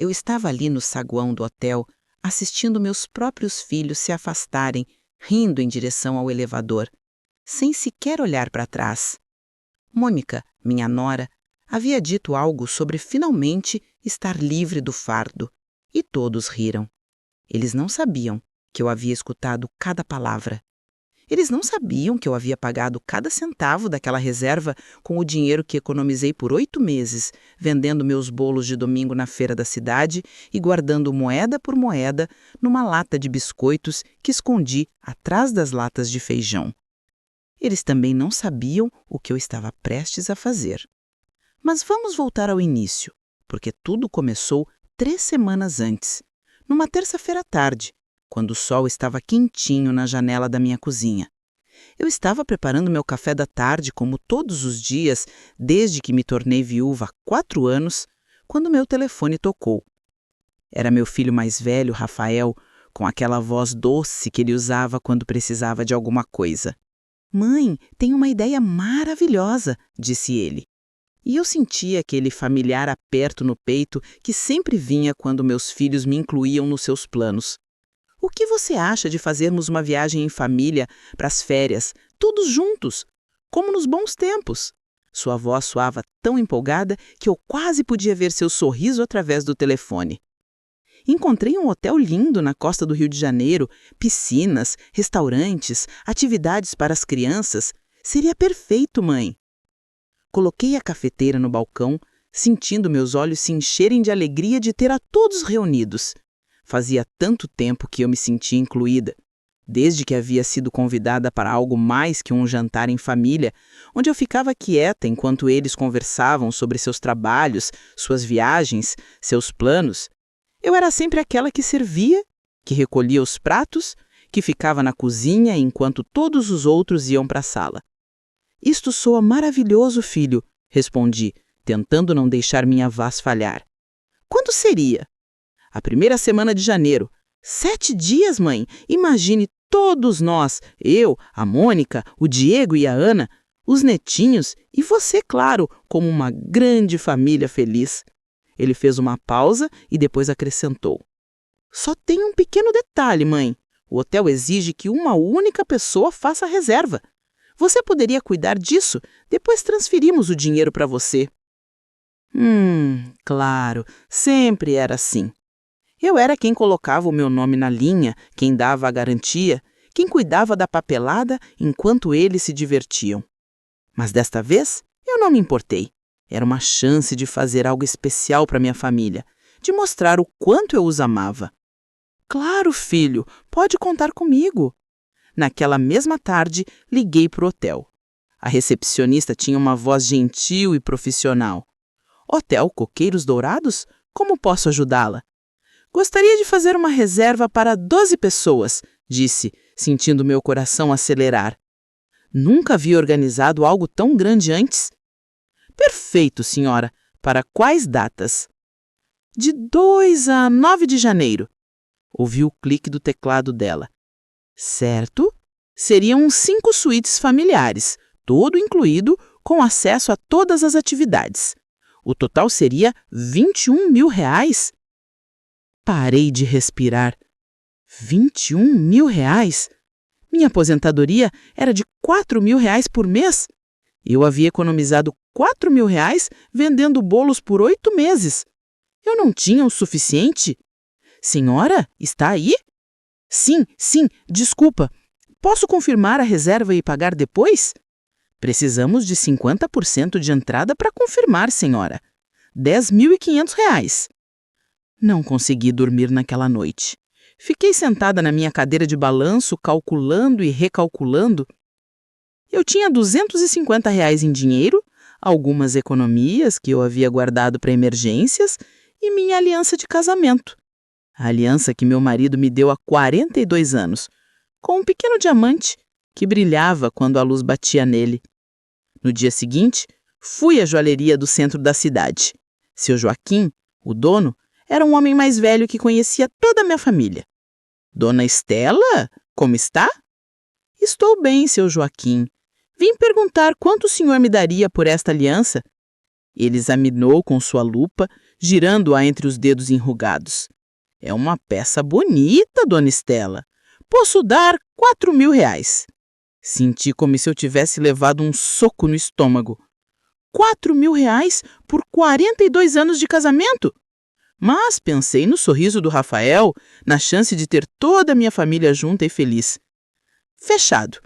Eu estava ali no saguão do hotel, assistindo meus próprios filhos se afastarem, rindo em direção ao elevador, sem sequer olhar para trás. Mônica, minha nora, havia dito algo sobre finalmente estar livre do fardo, e todos riram. Eles não sabiam que eu havia escutado cada palavra. Eles não sabiam que eu havia pagado cada centavo daquela reserva com o dinheiro que economizei por 8 meses, vendendo meus bolos de domingo na feira da cidade e guardando moeda por moeda numa lata de biscoitos que escondi atrás das latas de feijão. Eles também não sabiam o que eu estava prestes a fazer. Mas vamos voltar ao início, porque tudo começou 3 semanas antes, numa terça-feira à tarde, quando o sol estava quentinho na janela da minha cozinha. Eu estava preparando meu café da tarde, como todos os dias, desde que me tornei viúva há 4 anos, quando meu telefone tocou. Era meu filho mais velho, Rafael, com aquela voz doce que ele usava quando precisava de alguma coisa. "Mãe, tenho uma ideia maravilhosa", disse ele. E eu sentia aquele familiar aperto no peito que sempre vinha quando meus filhos me incluíam nos seus planos. "O que você acha de fazermos uma viagem em família para as férias, todos juntos, como nos bons tempos?" Sua voz soava tão empolgada que eu quase podia ver seu sorriso através do telefone. "Encontrei um hotel lindo na costa do Rio de Janeiro, piscinas, restaurantes, atividades para as crianças. Seria perfeito, mãe." Coloquei a cafeteira no balcão, sentindo meus olhos se encherem de alegria de ter a todos reunidos. Fazia tanto tempo que eu me sentia incluída, desde que havia sido convidada para algo mais que um jantar em família, onde eu ficava quieta enquanto eles conversavam sobre seus trabalhos, suas viagens, seus planos. Eu era sempre aquela que servia, que recolhia os pratos, que ficava na cozinha enquanto todos os outros iam para a sala. "Isto soa maravilhoso, filho", respondi, tentando não deixar minha voz falhar. "Quando seria?" "A primeira semana de janeiro." 7 dias, mãe? Imagine todos nós, eu, a Mônica, o Diego e a Ana, os netinhos e você, claro, como uma grande família feliz. Ele fez uma pausa e depois acrescentou: "Só tem um pequeno detalhe, mãe. O hotel exige que uma única pessoa faça a reserva. Você poderia cuidar disso, depois transferimos o dinheiro para você." Claro, sempre era assim. Eu era quem colocava o meu nome na linha, quem dava a garantia, quem cuidava da papelada enquanto eles se divertiam. Mas desta vez, eu não me importei. Era uma chance de fazer algo especial para minha família, de mostrar o quanto eu os amava. "Claro, filho, pode contar comigo." Naquela mesma tarde, liguei para o hotel. A recepcionista tinha uma voz gentil e profissional. "Hotel Coqueiros Dourados? Como posso ajudá-la?" "Gostaria de fazer uma reserva para 12 pessoas", disse, sentindo meu coração acelerar. Nunca havia organizado algo tão grande antes. "Perfeito, senhora. Para quais datas?" "De 2 a 9 de janeiro. Ouvi o clique do teclado dela. "Certo. Seriam 5 suítes familiares, todo incluído, com acesso a todas as atividades. O total seria R$ 21.000. Parei de respirar. R$ 21.000? Minha aposentadoria era de R$ 4.000 por mês. Eu havia economizado R$ 4.000 vendendo bolos por 8 meses. Eu não tinha o suficiente? "Senhora, está aí?" Sim, desculpa. Posso confirmar a reserva e pagar depois?" "Precisamos de 50% de entrada para confirmar, senhora. R$ 10.500. Não consegui dormir naquela noite. Fiquei sentada na minha cadeira de balanço, calculando e recalculando. Eu tinha R$ 250 em dinheiro, algumas economias que eu havia guardado para emergências e minha aliança de casamento. A aliança que meu marido me deu há 42 anos, com um pequeno diamante que brilhava quando a luz batia nele. No dia seguinte, fui à joalheria do centro da cidade. Seu Joaquim, o dono, era um homem mais velho que conhecia toda a minha família. "Dona Estela, como está?" "Estou bem, seu Joaquim. Vim perguntar quanto o senhor me daria por esta aliança." Ele examinou com sua lupa, girando-a entre os dedos enrugados. É uma peça bonita, dona Estela. Posso dar R$ 4.000. Senti como se eu tivesse levado um soco no estômago. R$ 4.000 por 42 anos de casamento? Mas pensei no sorriso do Rafael, na chance de ter toda a minha família junta e feliz. Fechado.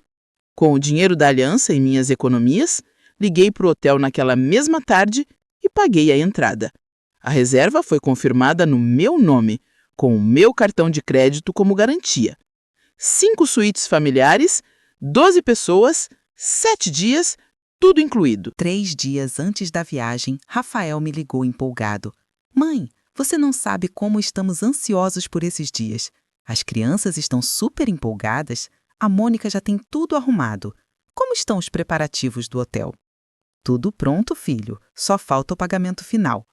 Com o dinheiro da aliança e minhas economias, liguei para o hotel naquela mesma tarde e paguei a entrada. A reserva foi confirmada no meu nome, com o meu cartão de crédito como garantia. 5 suítes familiares, 12 pessoas, 7 dias, tudo incluído. 3 dias antes da viagem, Rafael me ligou empolgado. Mãe, você não sabe como estamos ansiosos por esses dias. As crianças estão super empolgadas. A Mônica já tem tudo arrumado. Como estão os preparativos do hotel? Tudo pronto, filho. Só falta o pagamento final.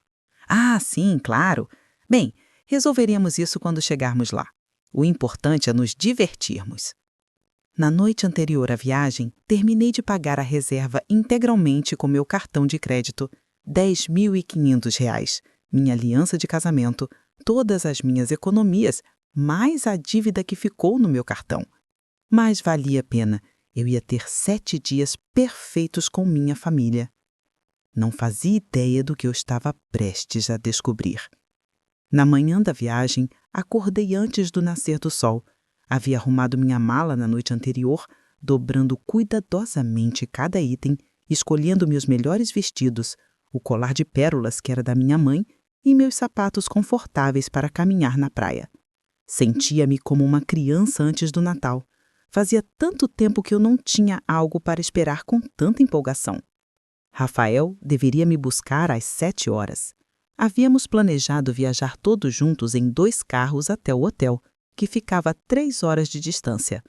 Ah, sim, claro. Bem, resolveremos isso quando chegarmos lá. O importante é nos divertirmos. Na noite anterior à viagem, terminei de pagar a reserva integralmente com meu cartão de crédito, R$ 10.500, minha aliança de casamento, todas as minhas economias, mais a dívida que ficou no meu cartão. Mas valia a pena. Eu ia ter 7 dias perfeitos com minha família. Não fazia ideia do que eu estava prestes a descobrir. Na manhã da viagem, acordei antes do nascer do sol. Havia arrumado minha mala na noite anterior, dobrando cuidadosamente cada item, escolhendo meus melhores vestidos, o colar de pérolas que era da minha mãe e meus sapatos confortáveis para caminhar na praia. Sentia-me como uma criança antes do Natal. Fazia tanto tempo que eu não tinha algo para esperar com tanta empolgação. Rafael deveria me buscar às 7 horas. Havíamos planejado viajar todos juntos em 2 carros até o hotel, que ficava a 3 horas de distância.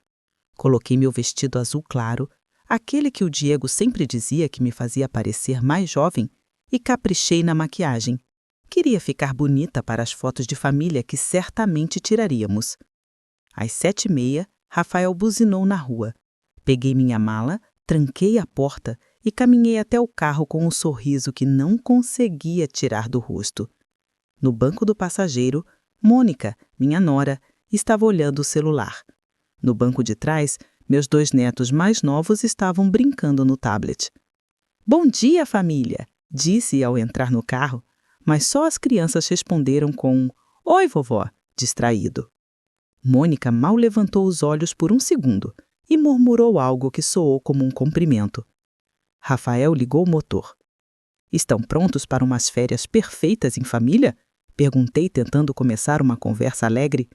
Coloquei meu vestido azul claro, aquele que o Diego sempre dizia que me fazia parecer mais jovem, e caprichei na maquiagem. Queria ficar bonita para as fotos de família que certamente tiraríamos. Às 7h30, Rafael buzinou na rua. Peguei minha mala, tranquei a porta e caminhei até o carro com um sorriso que não conseguia tirar do rosto. No banco do passageiro, Mônica, minha nora, estava olhando o celular. No banco de trás, meus 2 netos mais novos estavam brincando no tablet. "Bom dia, família!" disse ao entrar no carro, mas só as crianças responderam com um "Oi, vovó", distraído. Mônica mal levantou os olhos por um segundo e murmurou algo que soou como um cumprimento. Rafael ligou o motor. "Estão prontos para umas férias perfeitas em família?" Perguntei, tentando começar uma conversa alegre.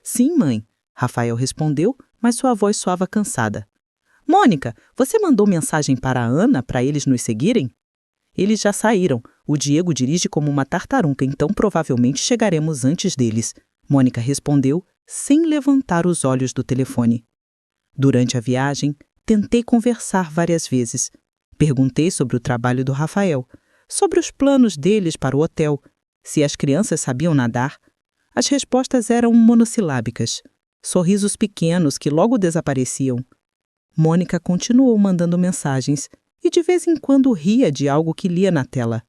"Sim, mãe", Rafael respondeu, mas sua voz soava cansada. "Mônica, você mandou mensagem para a Ana para eles nos seguirem?" "Eles já saíram. O Diego dirige como uma tartaruga, então provavelmente chegaremos antes deles", Mônica respondeu, sem levantar os olhos do telefone. Durante a viagem, tentei conversar várias vezes. Perguntei sobre o trabalho do Rafael, sobre os planos deles para o hotel, se as crianças sabiam nadar. As respostas eram monossilábicas, sorrisos pequenos que logo desapareciam. Mônica continuou mandando mensagens e de vez em quando ria de algo que lia na tela.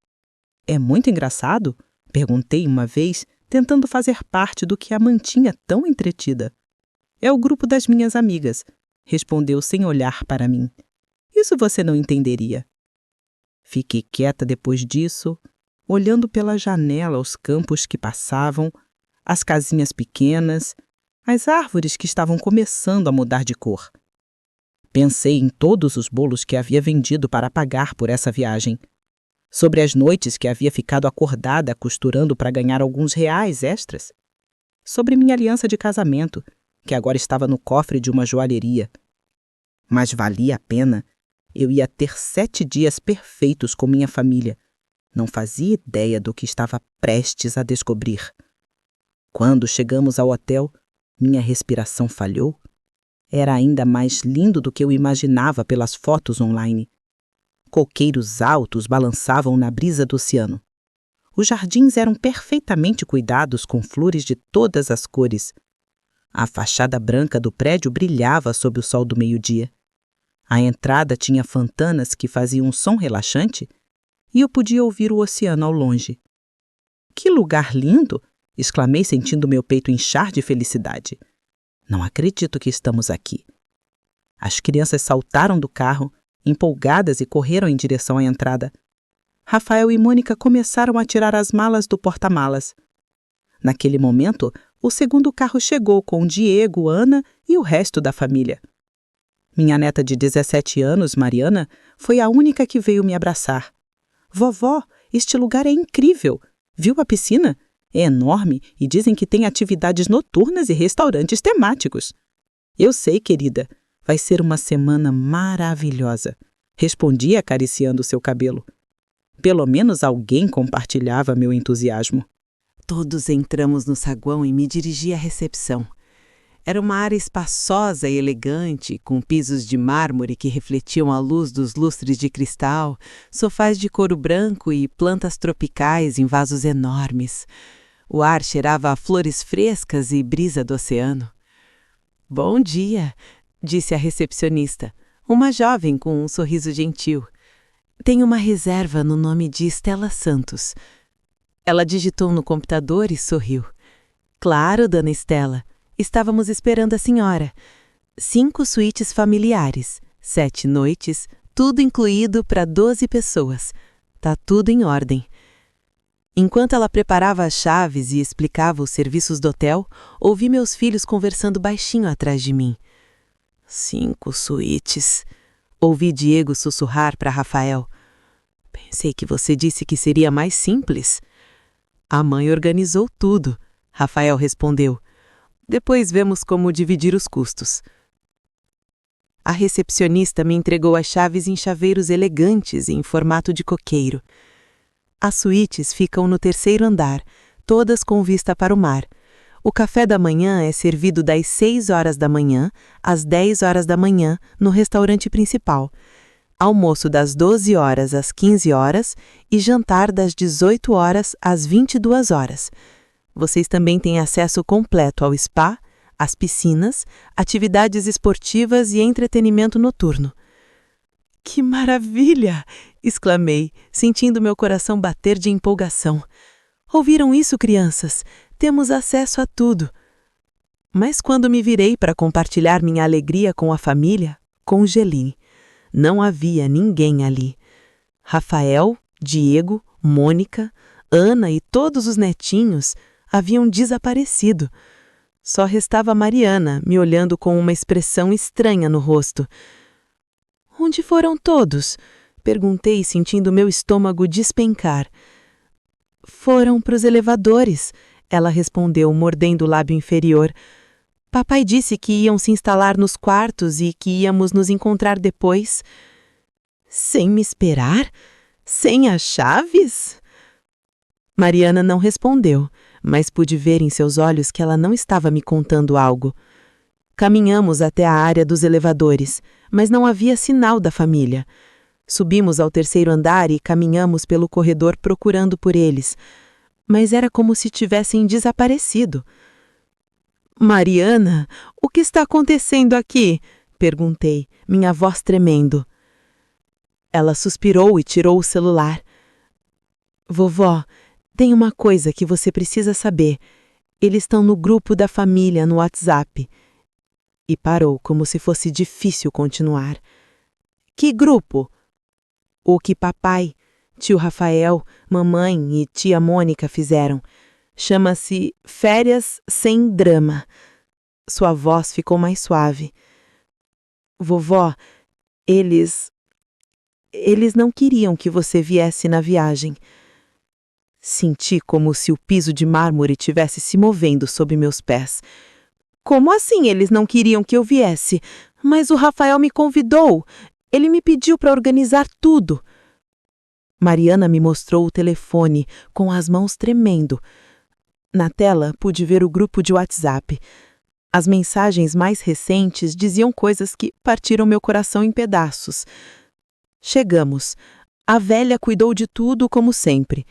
"É muito engraçado?" Perguntei uma vez, tentando fazer parte do que a mantinha tão entretida. "É o grupo das minhas amigas", respondeu sem olhar para mim. "Isso você não entenderia." Fiquei quieta depois disso, olhando pela janela os campos que passavam, as casinhas pequenas, as árvores que estavam começando a mudar de cor. Pensei em todos os bolos que havia vendido para pagar por essa viagem, sobre as noites que havia ficado acordada costurando para ganhar alguns reais extras, sobre minha aliança de casamento, que agora estava no cofre de uma joalheria. Mas valia a pena. Eu ia ter 7 dias perfeitos com minha família. Não fazia ideia do que estava prestes a descobrir. Quando chegamos ao hotel, minha respiração falhou. Era ainda mais lindo do que eu imaginava pelas fotos online. Coqueiros altos balançavam na brisa do oceano. Os jardins eram perfeitamente cuidados com flores de todas as cores. A fachada branca do prédio brilhava sob o sol do meio-dia. A entrada tinha fontanas que faziam um som relaxante e eu podia ouvir o oceano ao longe. Que lugar lindo! Exclamei, sentindo meu peito inchar de felicidade. Não acredito que estamos aqui. As crianças saltaram do carro, empolgadas, e correram em direção à entrada. Rafael e Mônica começaram a tirar as malas do porta-malas. Naquele momento, o segundo carro chegou com Diego, Ana e o resto da família. Minha neta de 17 anos, Mariana, foi a única que veio me abraçar. Vovó, este lugar é incrível. Viu a piscina? É enorme e dizem que tem atividades noturnas e restaurantes temáticos. Eu sei, querida. Vai ser uma semana maravilhosa. Respondi acariciando seu cabelo. Pelo menos alguém compartilhava meu entusiasmo. Todos entramos no saguão e me dirigi à recepção. Era uma área espaçosa e elegante, com pisos de mármore que refletiam a luz dos lustres de cristal, sofás de couro branco e plantas tropicais em vasos enormes. O ar cheirava a flores frescas e brisa do oceano. "Bom dia", disse a recepcionista, uma jovem com um sorriso gentil. "Tenho uma reserva no nome de Estela Santos." Ela digitou no computador e sorriu. "Claro, dona Estela. Estávamos esperando a senhora. 5 suítes familiares, 7 noites, tudo incluído para 12 pessoas. Tá tudo em ordem." Enquanto ela preparava as chaves e explicava os serviços do hotel, ouvi meus filhos conversando baixinho atrás de mim. 5 suítes. Ouvi Diego sussurrar para Rafael. "Pensei que você disse que seria mais simples." "A mãe organizou tudo", Rafael respondeu. "Depois vemos como dividir os custos." A recepcionista me entregou as chaves em chaveiros elegantes em formato de coqueiro. As suítes ficam no 3º andar, todas com vista para o mar. O café da manhã é servido das 6 horas da manhã às 10 horas da manhã no restaurante principal. Almoço das 12 horas às 15 horas e jantar das 18 horas às 22 horas. Vocês também têm acesso completo ao spa, às piscinas, atividades esportivas e entretenimento noturno. "Que maravilha!" exclamei, sentindo meu coração bater de empolgação. "Ouviram isso, crianças? Temos acesso a tudo." Mas quando me virei para compartilhar minha alegria com a família, congelei. Não havia ninguém ali. Rafael, Diego, Mônica, Ana e todos os netinhos haviam desaparecido. Só restava Mariana, me olhando com uma expressão estranha no rosto. "Onde foram todos?" perguntei, sentindo meu estômago despencar. "Foram para os elevadores", ela respondeu, mordendo o lábio inferior. "Papai disse que iam se instalar nos quartos e que íamos nos encontrar depois." "Sem me esperar? Sem as chaves?" Mariana não respondeu, mas pude ver em seus olhos que ela não estava me contando algo. Caminhamos até a área dos elevadores, mas não havia sinal da família. Subimos ao 3º andar e caminhamos pelo corredor procurando por eles, mas era como se tivessem desaparecido. "Mariana, o que está acontecendo aqui?" perguntei, minha voz tremendo. Ela suspirou e tirou o celular. "Vovó, tem uma coisa que você precisa saber. Eles estão no grupo da família no WhatsApp." E parou, como se fosse difícil continuar. "Que grupo?" "O que papai, tio Rafael, mamãe e tia Mônica fizeram. Chama-se Férias Sem Drama." Sua voz ficou mais suave. "Vovó, eles não queriam que você viesse na viagem." Senti como se o piso de mármore tivesse se movendo sob meus pés. "Como assim eles não queriam que eu viesse? Mas o Rafael me convidou. Ele me pediu para organizar tudo." Mariana me mostrou o telefone, com as mãos tremendo. Na tela, pude ver o grupo de WhatsApp. As mensagens mais recentes diziam coisas que partiram meu coração em pedaços. Chegamos. A velha cuidou de tudo como sempre.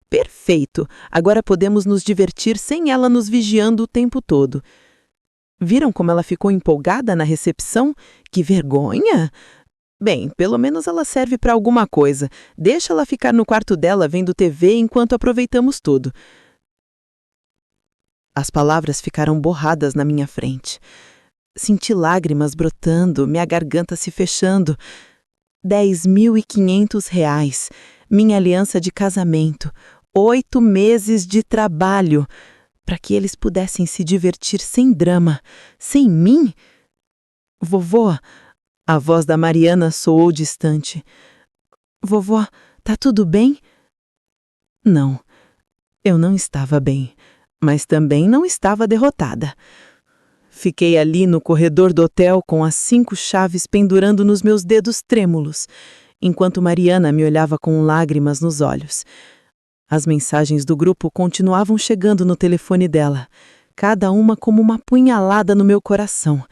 Perfeito! Agora podemos nos divertir sem ela nos vigiando o tempo todo. Viram como ela ficou empolgada na recepção? Que vergonha! Bem, pelo menos ela serve para alguma coisa. Deixa ela ficar no quarto dela vendo TV enquanto aproveitamos tudo. As palavras ficaram borradas na minha frente. Senti lágrimas brotando, minha garganta se fechando. R$ 10.500, minha aliança de casamento, 8 meses de trabalho, para que eles pudessem se divertir sem drama, sem mim? Vovó, a voz da Mariana soou distante. Vovó, tá tudo bem? Não, eu não estava bem, mas também não estava derrotada. Fiquei ali no corredor do hotel com as 5 chaves pendurando nos meus dedos trêmulos, enquanto Mariana me olhava com lágrimas nos olhos. As mensagens do grupo continuavam chegando no telefone dela, cada uma como uma punhalada no meu coração.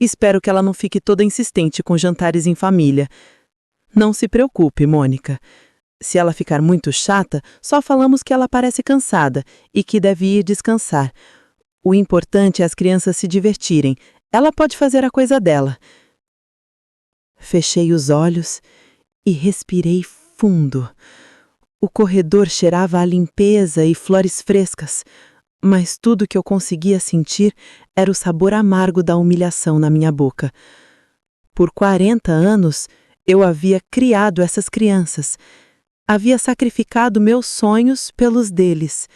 Espero que ela não fique toda insistente com jantares em família. Não se preocupe, Mônica. Se ela ficar muito chata, só falamos que ela parece cansada e que deve ir descansar. O importante é as crianças se divertirem. Ela pode fazer a coisa dela. Fechei os olhos e respirei fundo. O corredor cheirava a limpeza e flores frescas, mas tudo que eu conseguia sentir era o sabor amargo da humilhação na minha boca. Por 40 anos, eu havia criado essas crianças. Havia sacrificado meus sonhos pelos deles.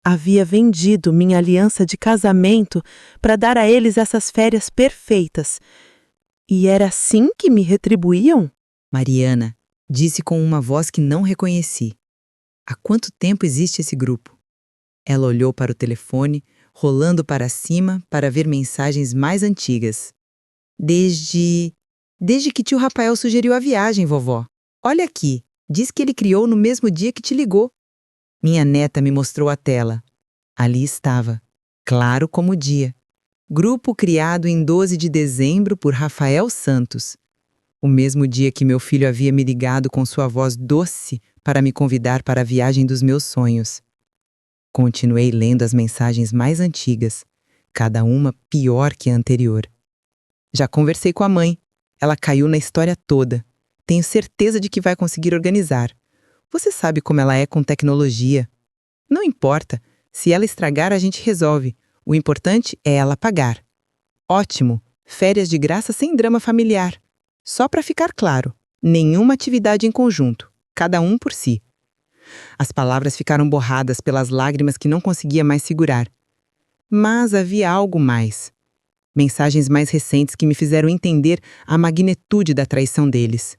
Havia vendido minha aliança de casamento para dar a eles essas férias perfeitas. E era assim que me retribuíam? Mariana disse com uma voz que não reconheci. Há quanto tempo existe esse grupo? Ela olhou para o telefone, rolando para cima para ver mensagens mais antigas. Desde que tio Rafael sugeriu a viagem, vovó. Olha aqui, diz que ele criou no mesmo dia que te ligou. Minha neta me mostrou a tela. Ali estava, claro como o dia. Grupo criado em 12 de dezembro por Rafael Santos. O mesmo dia que meu filho havia me ligado com sua voz doce para me convidar para a viagem dos meus sonhos. Continuei lendo as mensagens mais antigas, cada uma pior que a anterior. Já conversei com a mãe. Ela caiu na história toda. Tenho certeza de que vai conseguir organizar. Você sabe como ela é com tecnologia. Não importa. Se ela estragar, a gente resolve. O importante é ela pagar. Ótimo. Férias de graça sem drama familiar. Só para ficar claro, nenhuma atividade em conjunto. Cada um por si. As palavras ficaram borradas pelas lágrimas que não conseguia mais segurar. Mas havia algo mais. Mensagens mais recentes que me fizeram entender a magnitude da traição deles.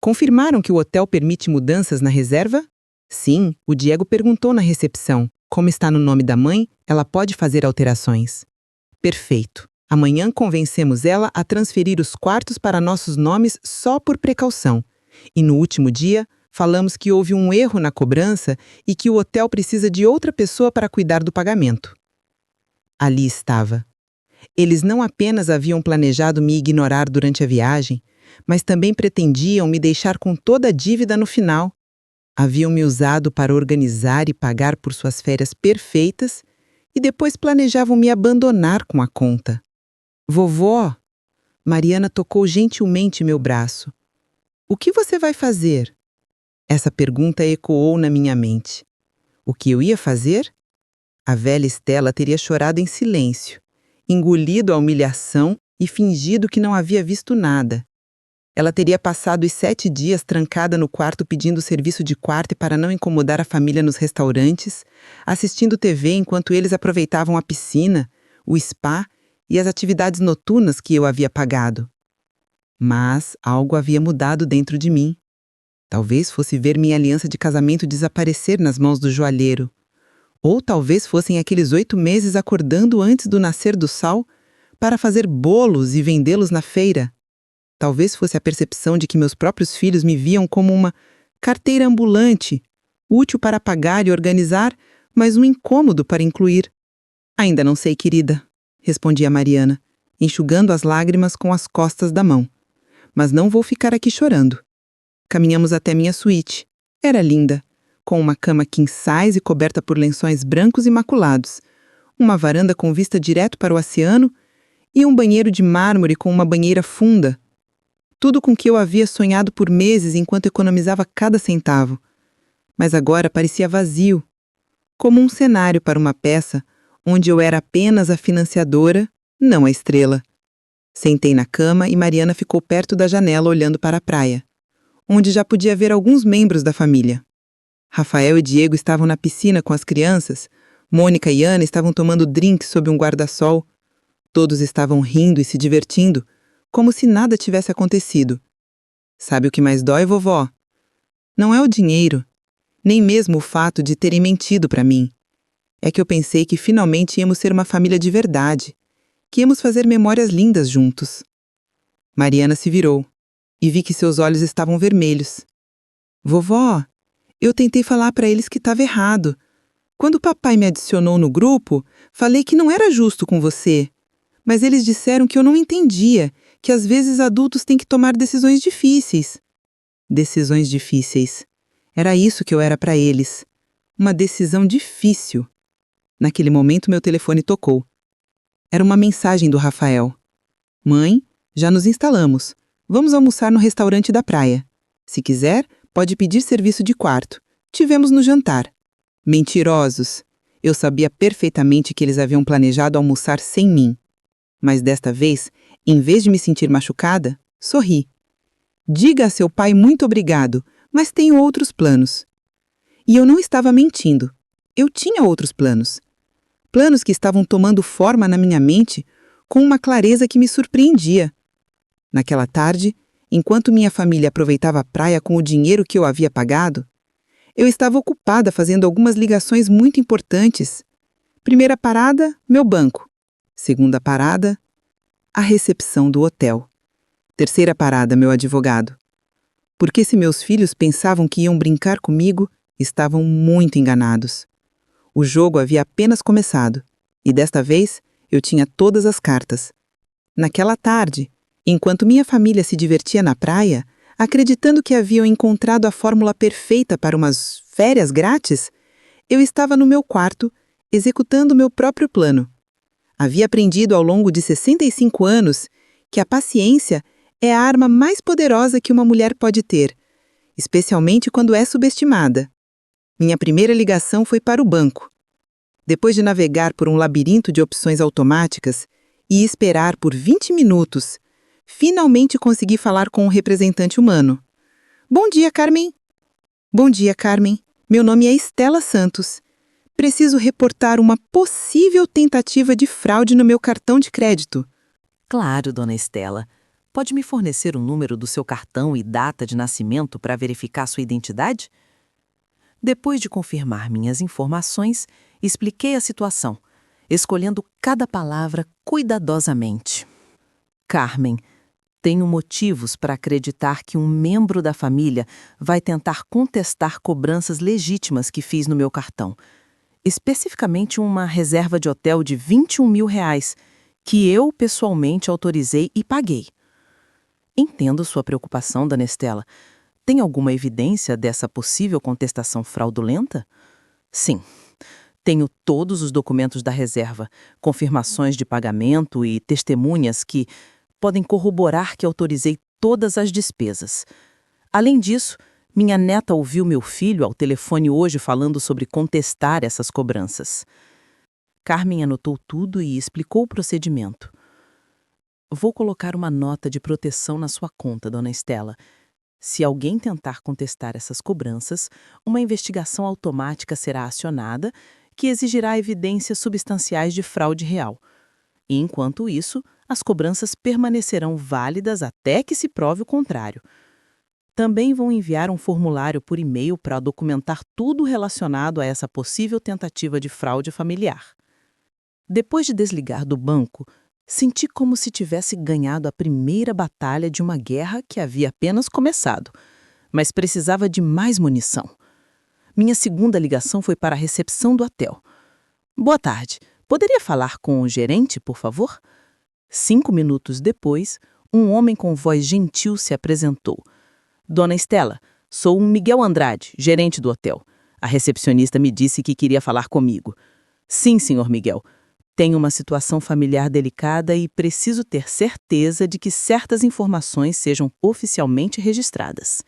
Confirmaram que o hotel permite mudanças na reserva? Sim, o Diego perguntou na recepção. Como está no nome da mãe, ela pode fazer alterações. Perfeito. Amanhã convencemos ela a transferir os quartos para nossos nomes só por precaução. E no último dia, falamos que houve um erro na cobrança e que o hotel precisa de outra pessoa para cuidar do pagamento. Ali estava. Eles não apenas haviam planejado me ignorar durante a viagem, mas também pretendiam me deixar com toda a dívida no final. Haviam me usado para organizar e pagar por suas férias perfeitas e depois planejavam me abandonar com a conta. Vovó, Mariana tocou gentilmente meu braço. O que você vai fazer? Essa pergunta ecoou na minha mente. O que eu ia fazer? A velha Estela teria chorado em silêncio, engolido a humilhação e fingido que não havia visto nada. Ela teria passado os 7 dias trancada no quarto pedindo serviço de quarto para não incomodar a família nos restaurantes, assistindo TV enquanto eles aproveitavam a piscina, o spa e as atividades noturnas que eu havia pagado. Mas algo havia mudado dentro de mim. Talvez fosse ver minha aliança de casamento desaparecer nas mãos do joalheiro. Ou talvez fossem aqueles 8 meses acordando antes do nascer do sol para fazer bolos e vendê-los na feira. Talvez fosse a percepção de que meus próprios filhos me viam como uma carteira ambulante, útil para pagar e organizar, mas um incômodo para incluir. Ainda não sei, querida, respondi a Mariana, enxugando as lágrimas com as costas da mão. Mas não vou ficar aqui chorando. Caminhamos até minha suíte. Era linda, com uma cama king size coberta por lençóis brancos imaculados, uma varanda com vista direto para o oceano e um banheiro de mármore com uma banheira funda, tudo com que eu havia sonhado por meses enquanto economizava cada centavo. Mas agora parecia vazio, como um cenário para uma peça onde eu era apenas a financiadora, não a estrela. Sentei na cama e Mariana ficou perto da janela olhando para a praia, onde já podia ver alguns membros da família. Rafael e Diego estavam na piscina com as crianças, Mônica e Ana estavam tomando drinks sob um guarda-sol. Todos estavam rindo e se divertindo, como se nada tivesse acontecido. Sabe o que mais dói, vovó? Não é o dinheiro, nem mesmo o fato de terem mentido para mim. É que eu pensei que finalmente íamos ser uma família de verdade, que íamos fazer memórias lindas juntos. Mariana se virou e vi que seus olhos estavam vermelhos. Vovó, eu tentei falar para eles que estava errado. Quando o papai me adicionou no grupo, falei que não era justo com você. Mas eles disseram que eu não entendia, que às vezes adultos têm que tomar decisões difíceis. Decisões difíceis. Era isso que eu era para eles. Uma decisão difícil. Naquele momento, meu telefone tocou. Era uma mensagem do Rafael. Mãe, já nos instalamos. Vamos almoçar no restaurante da praia. Se quiser, pode pedir serviço de quarto. Tivemos no jantar. Mentirosos. Eu sabia perfeitamente que eles haviam planejado almoçar sem mim. Mas desta vez, em vez de me sentir machucada, sorri. Diga a seu pai muito obrigado, mas tenho outros planos. E eu não estava mentindo. Eu tinha outros planos. Planos que estavam tomando forma na minha mente com uma clareza que me surpreendia. Naquela tarde, enquanto minha família aproveitava a praia com o dinheiro que eu havia pagado, eu estava ocupada fazendo algumas ligações muito importantes. Primeira parada, meu banco. Segunda parada, a recepção do hotel. Terceira parada, meu advogado. Porque se meus filhos pensavam que iam brincar comigo, estavam muito enganados. O jogo havia apenas começado, e desta vez eu tinha todas as cartas. Naquela tarde, enquanto minha família se divertia na praia, acreditando que haviam encontrado a fórmula perfeita para umas férias grátis, eu estava no meu quarto, executando meu próprio plano. Havia aprendido ao longo de 65 anos que a paciência é a arma mais poderosa que uma mulher pode ter, especialmente quando é subestimada. Minha primeira ligação foi para o banco. Depois de navegar por um labirinto de opções automáticas e esperar por 20 minutos, finalmente consegui falar com um representante humano. Bom dia, Carmen. Bom dia, Carmen. Meu nome é Estela Santos. Preciso reportar uma possível tentativa de fraude no meu cartão de crédito. Claro, dona Estela. Pode me fornecer o número do seu cartão e data de nascimento para verificar sua identidade? Depois de confirmar minhas informações, expliquei a situação, escolhendo cada palavra cuidadosamente. Carmen, tenho motivos para acreditar que um membro da família vai tentar contestar cobranças legítimas que fiz no meu cartão, especificamente uma reserva de hotel de R$21 mil, que eu pessoalmente autorizei e paguei. Entendo sua preocupação, dona Estela. Tem alguma evidência dessa possível contestação fraudulenta? Sim. Tenho todos os documentos da reserva, confirmações de pagamento e testemunhas que podem corroborar que autorizei todas as despesas. Além disso, minha neta ouviu meu filho ao telefone hoje falando sobre contestar essas cobranças. Carmen anotou tudo e explicou o procedimento. Vou colocar uma nota de proteção na sua conta, dona Estela. Se alguém tentar contestar essas cobranças, uma investigação automática será acionada que exigirá evidências substanciais de fraude real. E, enquanto isso, as cobranças permanecerão válidas até que se prove o contrário. Também vão enviar um formulário por e-mail para documentar tudo relacionado a essa possível tentativa de fraude familiar. Depois de desligar do banco, senti como se tivesse ganhado a primeira batalha de uma guerra que havia apenas começado, mas precisava de mais munição. Minha segunda ligação foi para a recepção do hotel. Boa tarde. Poderia falar com o gerente, por favor? 5 minutos depois, um homem com voz gentil se apresentou. Dona Estela, sou um Miguel Andrade, gerente do hotel. A recepcionista me disse que queria falar comigo. Sim, senhor Miguel. Tenho uma situação familiar delicada e preciso ter certeza de que certas informações sejam oficialmente registradas.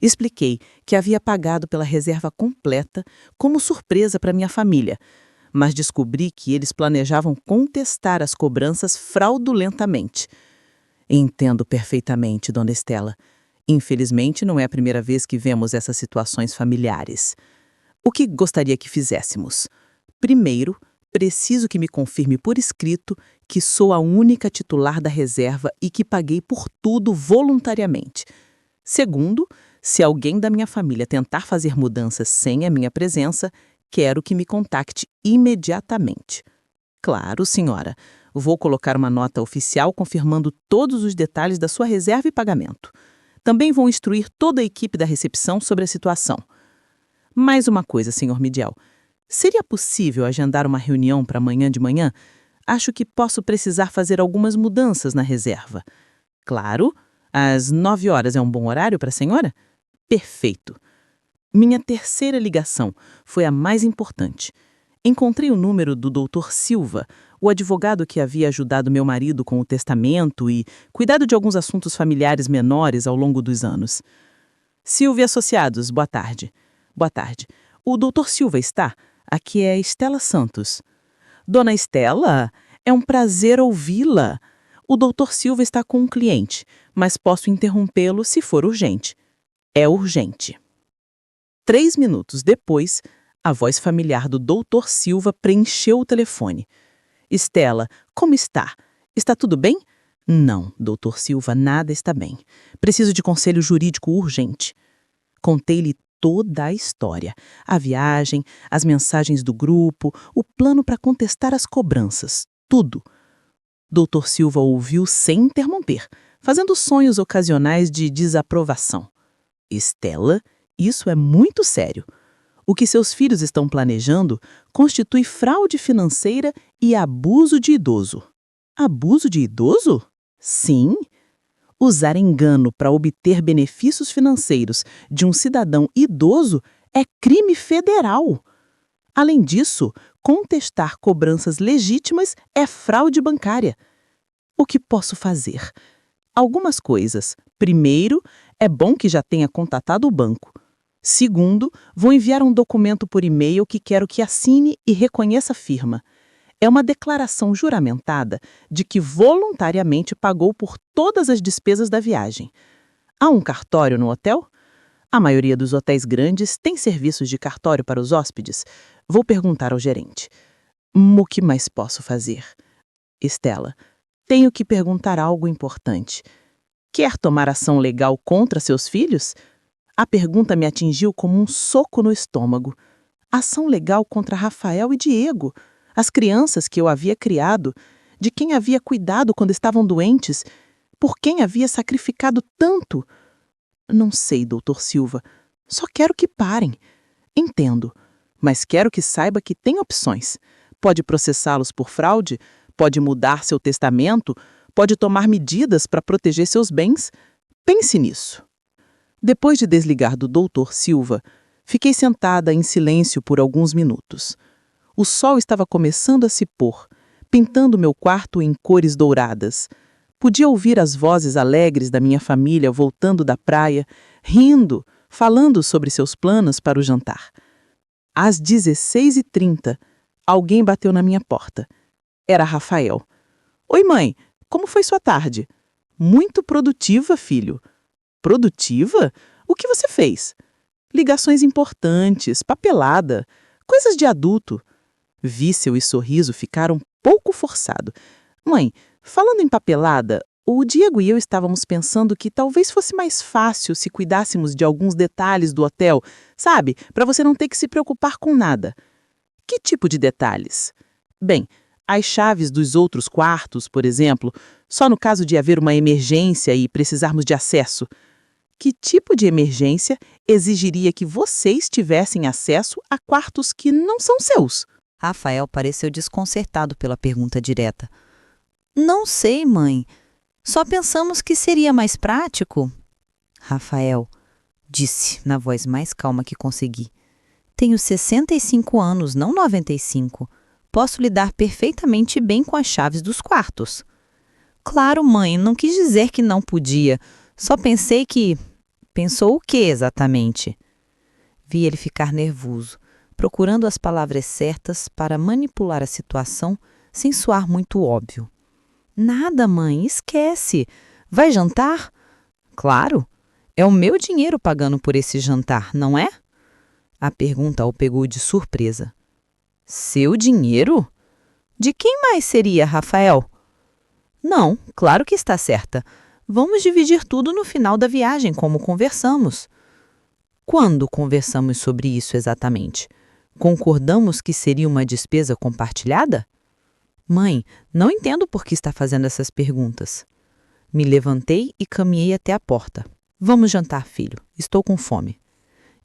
Expliquei que havia pagado pela reserva completa como surpresa para minha família, mas descobri que eles planejavam contestar as cobranças fraudulentamente. Entendo perfeitamente, dona Estela. Infelizmente, não é a primeira vez que vemos essas situações familiares. O que gostaria que fizéssemos? Primeiro, preciso que me confirme por escrito que sou a única titular da reserva e que paguei por tudo voluntariamente. Segundo, se alguém da minha família tentar fazer mudanças sem a minha presença, quero que me contacte imediatamente. Claro, senhora. Vou colocar uma nota oficial confirmando todos os detalhes da sua reserva e pagamento. Também vou instruir toda a equipe da recepção sobre a situação. Mais uma coisa, senhor Midiel. Seria possível agendar uma reunião para amanhã de manhã? Acho que posso precisar fazer algumas mudanças na reserva. Claro. Às 9 horas é um bom horário para a senhora? Perfeito. Minha terceira ligação foi a mais importante. Encontrei o número do Dr. Silva, o advogado que havia ajudado meu marido com o testamento e cuidado de alguns assuntos familiares menores ao longo dos anos. Silva e Associados, boa tarde. Boa tarde. O Dr. Silva está? Aqui é Estela Santos. Dona Estela, é um prazer ouvi-la. O Dr. Silva está com um cliente, mas posso interrompê-lo se for urgente. É urgente. 3 minutos depois, a voz familiar do Dr. Silva preencheu o telefone. Estela, como está? Está tudo bem? Não, Dr. Silva, nada está bem. Preciso de conselho jurídico urgente. Contei-lhe toda a história. A viagem, as mensagens do grupo, o plano para contestar as cobranças. Tudo. Dr. Silva ouviu sem interromper, fazendo sonhos ocasionais de desaprovação. Estela, isso é muito sério. O que seus filhos estão planejando constitui fraude financeira e abuso de idoso. Abuso de idoso? Sim. Usar engano para obter benefícios financeiros de um cidadão idoso é crime federal. Além disso, contestar cobranças legítimas é fraude bancária. O que posso fazer? Algumas coisas. Primeiro, é bom que já tenha contatado o banco. Segundo, vou enviar um documento por e-mail que quero que assine e reconheça a firma. É uma declaração juramentada de que voluntariamente pagou por todas as despesas da viagem. Há um cartório no hotel? A maioria dos hotéis grandes tem serviços de cartório para os hóspedes. Vou perguntar ao gerente. O que mais posso fazer? Estela, tenho que perguntar algo importante. Quer tomar ação legal contra seus filhos? A pergunta me atingiu como um soco no estômago. Ação legal contra Rafael e Diego, as crianças que eu havia criado, de quem havia cuidado quando estavam doentes, por quem havia sacrificado tanto. Não sei, Dr. Silva. Só quero que parem. Entendo, mas quero que saiba que tem opções. Pode processá-los por fraude, pode mudar seu testamento, pode tomar medidas para proteger seus bens. Pense nisso. Depois de desligar do Dr. Silva, fiquei sentada em silêncio por alguns minutos. O sol estava começando a se pôr, pintando meu quarto em cores douradas. Podia ouvir as vozes alegres da minha família voltando da praia, rindo, falando sobre seus planos para o jantar. Às 16h30, alguém bateu na minha porta. Era Rafael. Oi, mãe, como foi sua tarde? Muito produtiva, filho. Produtiva? O que você fez? Ligações importantes, papelada, coisas de adulto. Víscel e Sorriso ficaram pouco forçado. Mãe, falando em papelada, o Diego e eu estávamos pensando que talvez fosse mais fácil se cuidássemos de alguns detalhes do hotel, sabe? Para você não ter que se preocupar com nada. Que tipo de detalhes? Bem, as chaves dos outros quartos, por exemplo, só no caso de haver uma emergência e precisarmos de acesso. Que tipo de emergência exigiria que vocês tivessem acesso a quartos que não são seus? Rafael pareceu desconcertado pela pergunta direta. Não sei, mãe. Só pensamos que seria mais prático. Rafael disse na voz mais calma que consegui. Tenho 65 anos, não 95. posso lidar perfeitamente bem com as chaves dos quartos. Claro, mãe, não quis dizer que não podia. Só pensei que... Pensou o quê exatamente? Vi ele ficar nervoso, procurando as palavras certas para manipular a situação sem soar muito óbvio. Nada, mãe, esquece. Vai jantar? Claro. É o meu dinheiro pagando por esse jantar, não é? A pergunta o pegou de surpresa. Seu dinheiro? De quem mais seria, Rafael? Não, claro que está certa. Vamos dividir tudo no final da viagem, como conversamos. Quando conversamos sobre isso exatamente? Concordamos que seria uma despesa compartilhada? Mãe, não entendo por que está fazendo essas perguntas. Me levantei e caminhei até a porta. Vamos jantar, filho. Estou com fome.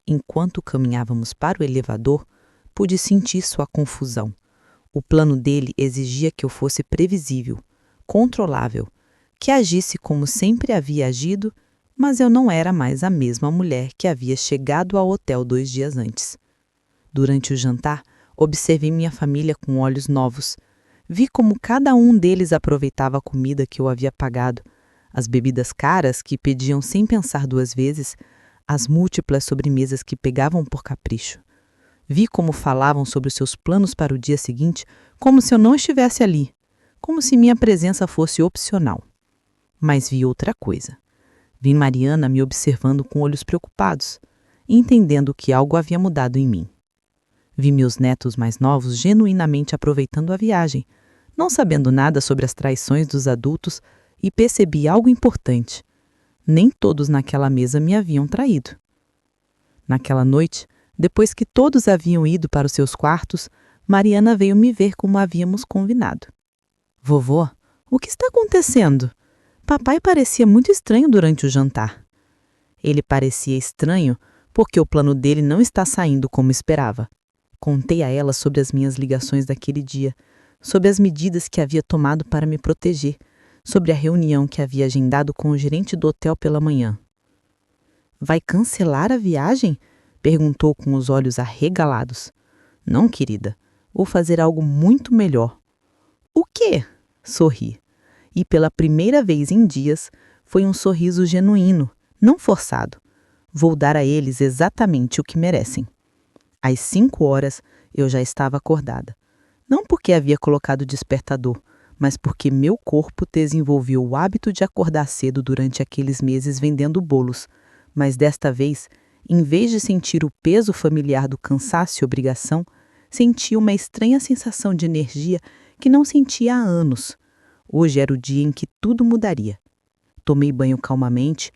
Enquanto caminhávamos para o elevador, pude sentir sua confusão. O plano dele exigia que eu fosse previsível, controlável, que agisse como sempre havia agido, mas eu não era mais a mesma mulher que havia chegado ao hotel 2 dias antes. Durante o jantar, observei minha família com olhos novos. Vi como cada um deles aproveitava a comida que eu havia pagado, as bebidas caras que pediam sem pensar 2 vezes, as múltiplas sobremesas que pegavam por capricho. Vi como falavam sobre os seus planos para o dia seguinte, como se eu não estivesse ali, como se minha presença fosse opcional. Mas vi outra coisa. Vi Mariana me observando com olhos preocupados, entendendo que algo havia mudado em mim. Vi meus netos mais novos genuinamente aproveitando a viagem, não sabendo nada sobre as traições dos adultos, e percebi algo importante. Nem todos naquela mesa me haviam traído. Naquela noite, depois que todos haviam ido para os seus quartos, Mariana veio me ver como havíamos combinado. Vovó, o que está acontecendo? Papai parecia muito estranho durante o jantar. Ele parecia estranho porque o plano dele não está saindo como esperava. Contei a ela sobre as minhas ligações daquele dia, sobre as medidas que havia tomado para me proteger, sobre a reunião que havia agendado com o gerente do hotel pela manhã. Vai cancelar a viagem? Perguntou com os olhos arregalados. Não, querida, vou fazer algo muito melhor. O quê? Sorri. E pela primeira vez em dias, foi um sorriso genuíno, não forçado. Vou dar a eles exatamente o que merecem. Às 5 horas, eu já estava acordada. Não porque havia colocado o despertador, mas porque meu corpo desenvolveu o hábito de acordar cedo durante aqueles meses vendendo bolos. Mas desta vez, em vez de sentir o peso familiar do cansaço e obrigação, senti uma estranha sensação de energia que não sentia há anos. Hoje era o dia em que tudo mudaria. Tomei banho calmamente,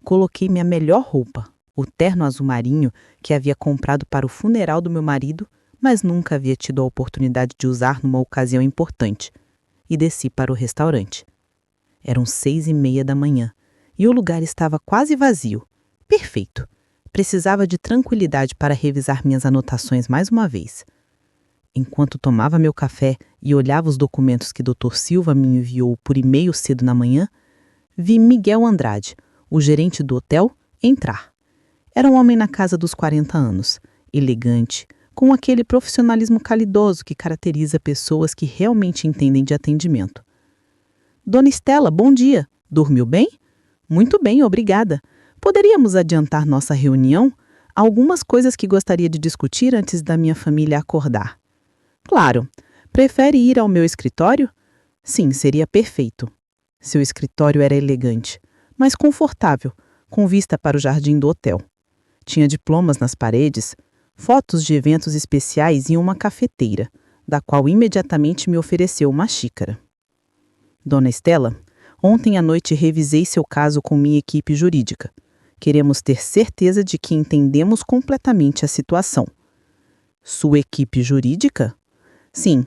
coloquei minha melhor roupa, o terno azul marinho que havia comprado para o funeral do meu marido, mas nunca havia tido a oportunidade de usar numa ocasião importante, e desci para o restaurante. Eram 6:30 da manhã, e o lugar estava quase vazio. Perfeito! Precisava de tranquilidade para revisar minhas anotações mais uma vez. Enquanto tomava meu café e olhava os documentos que Dr. Silva me enviou por e-mail cedo na manhã, vi Miguel Andrade, o gerente do hotel, entrar. Era um homem na casa dos 40 anos, elegante, com aquele profissionalismo calidoso que caracteriza pessoas que realmente entendem de atendimento. Dona Estela, bom dia. Dormiu bem? Muito bem, obrigada. Poderíamos adiantar nossa reunião? Há algumas coisas que gostaria de discutir antes da minha família acordar. Claro. Prefere ir ao meu escritório? Sim, seria perfeito. Seu escritório era elegante, mas confortável, com vista para o jardim do hotel. Tinha diplomas nas paredes, fotos de eventos especiais e uma cafeteira, da qual imediatamente me ofereceu uma xícara. Dona Estela, ontem à noite revisei seu caso com minha equipe jurídica. Queremos ter certeza de que entendemos completamente a situação. Sua equipe jurídica? Sim.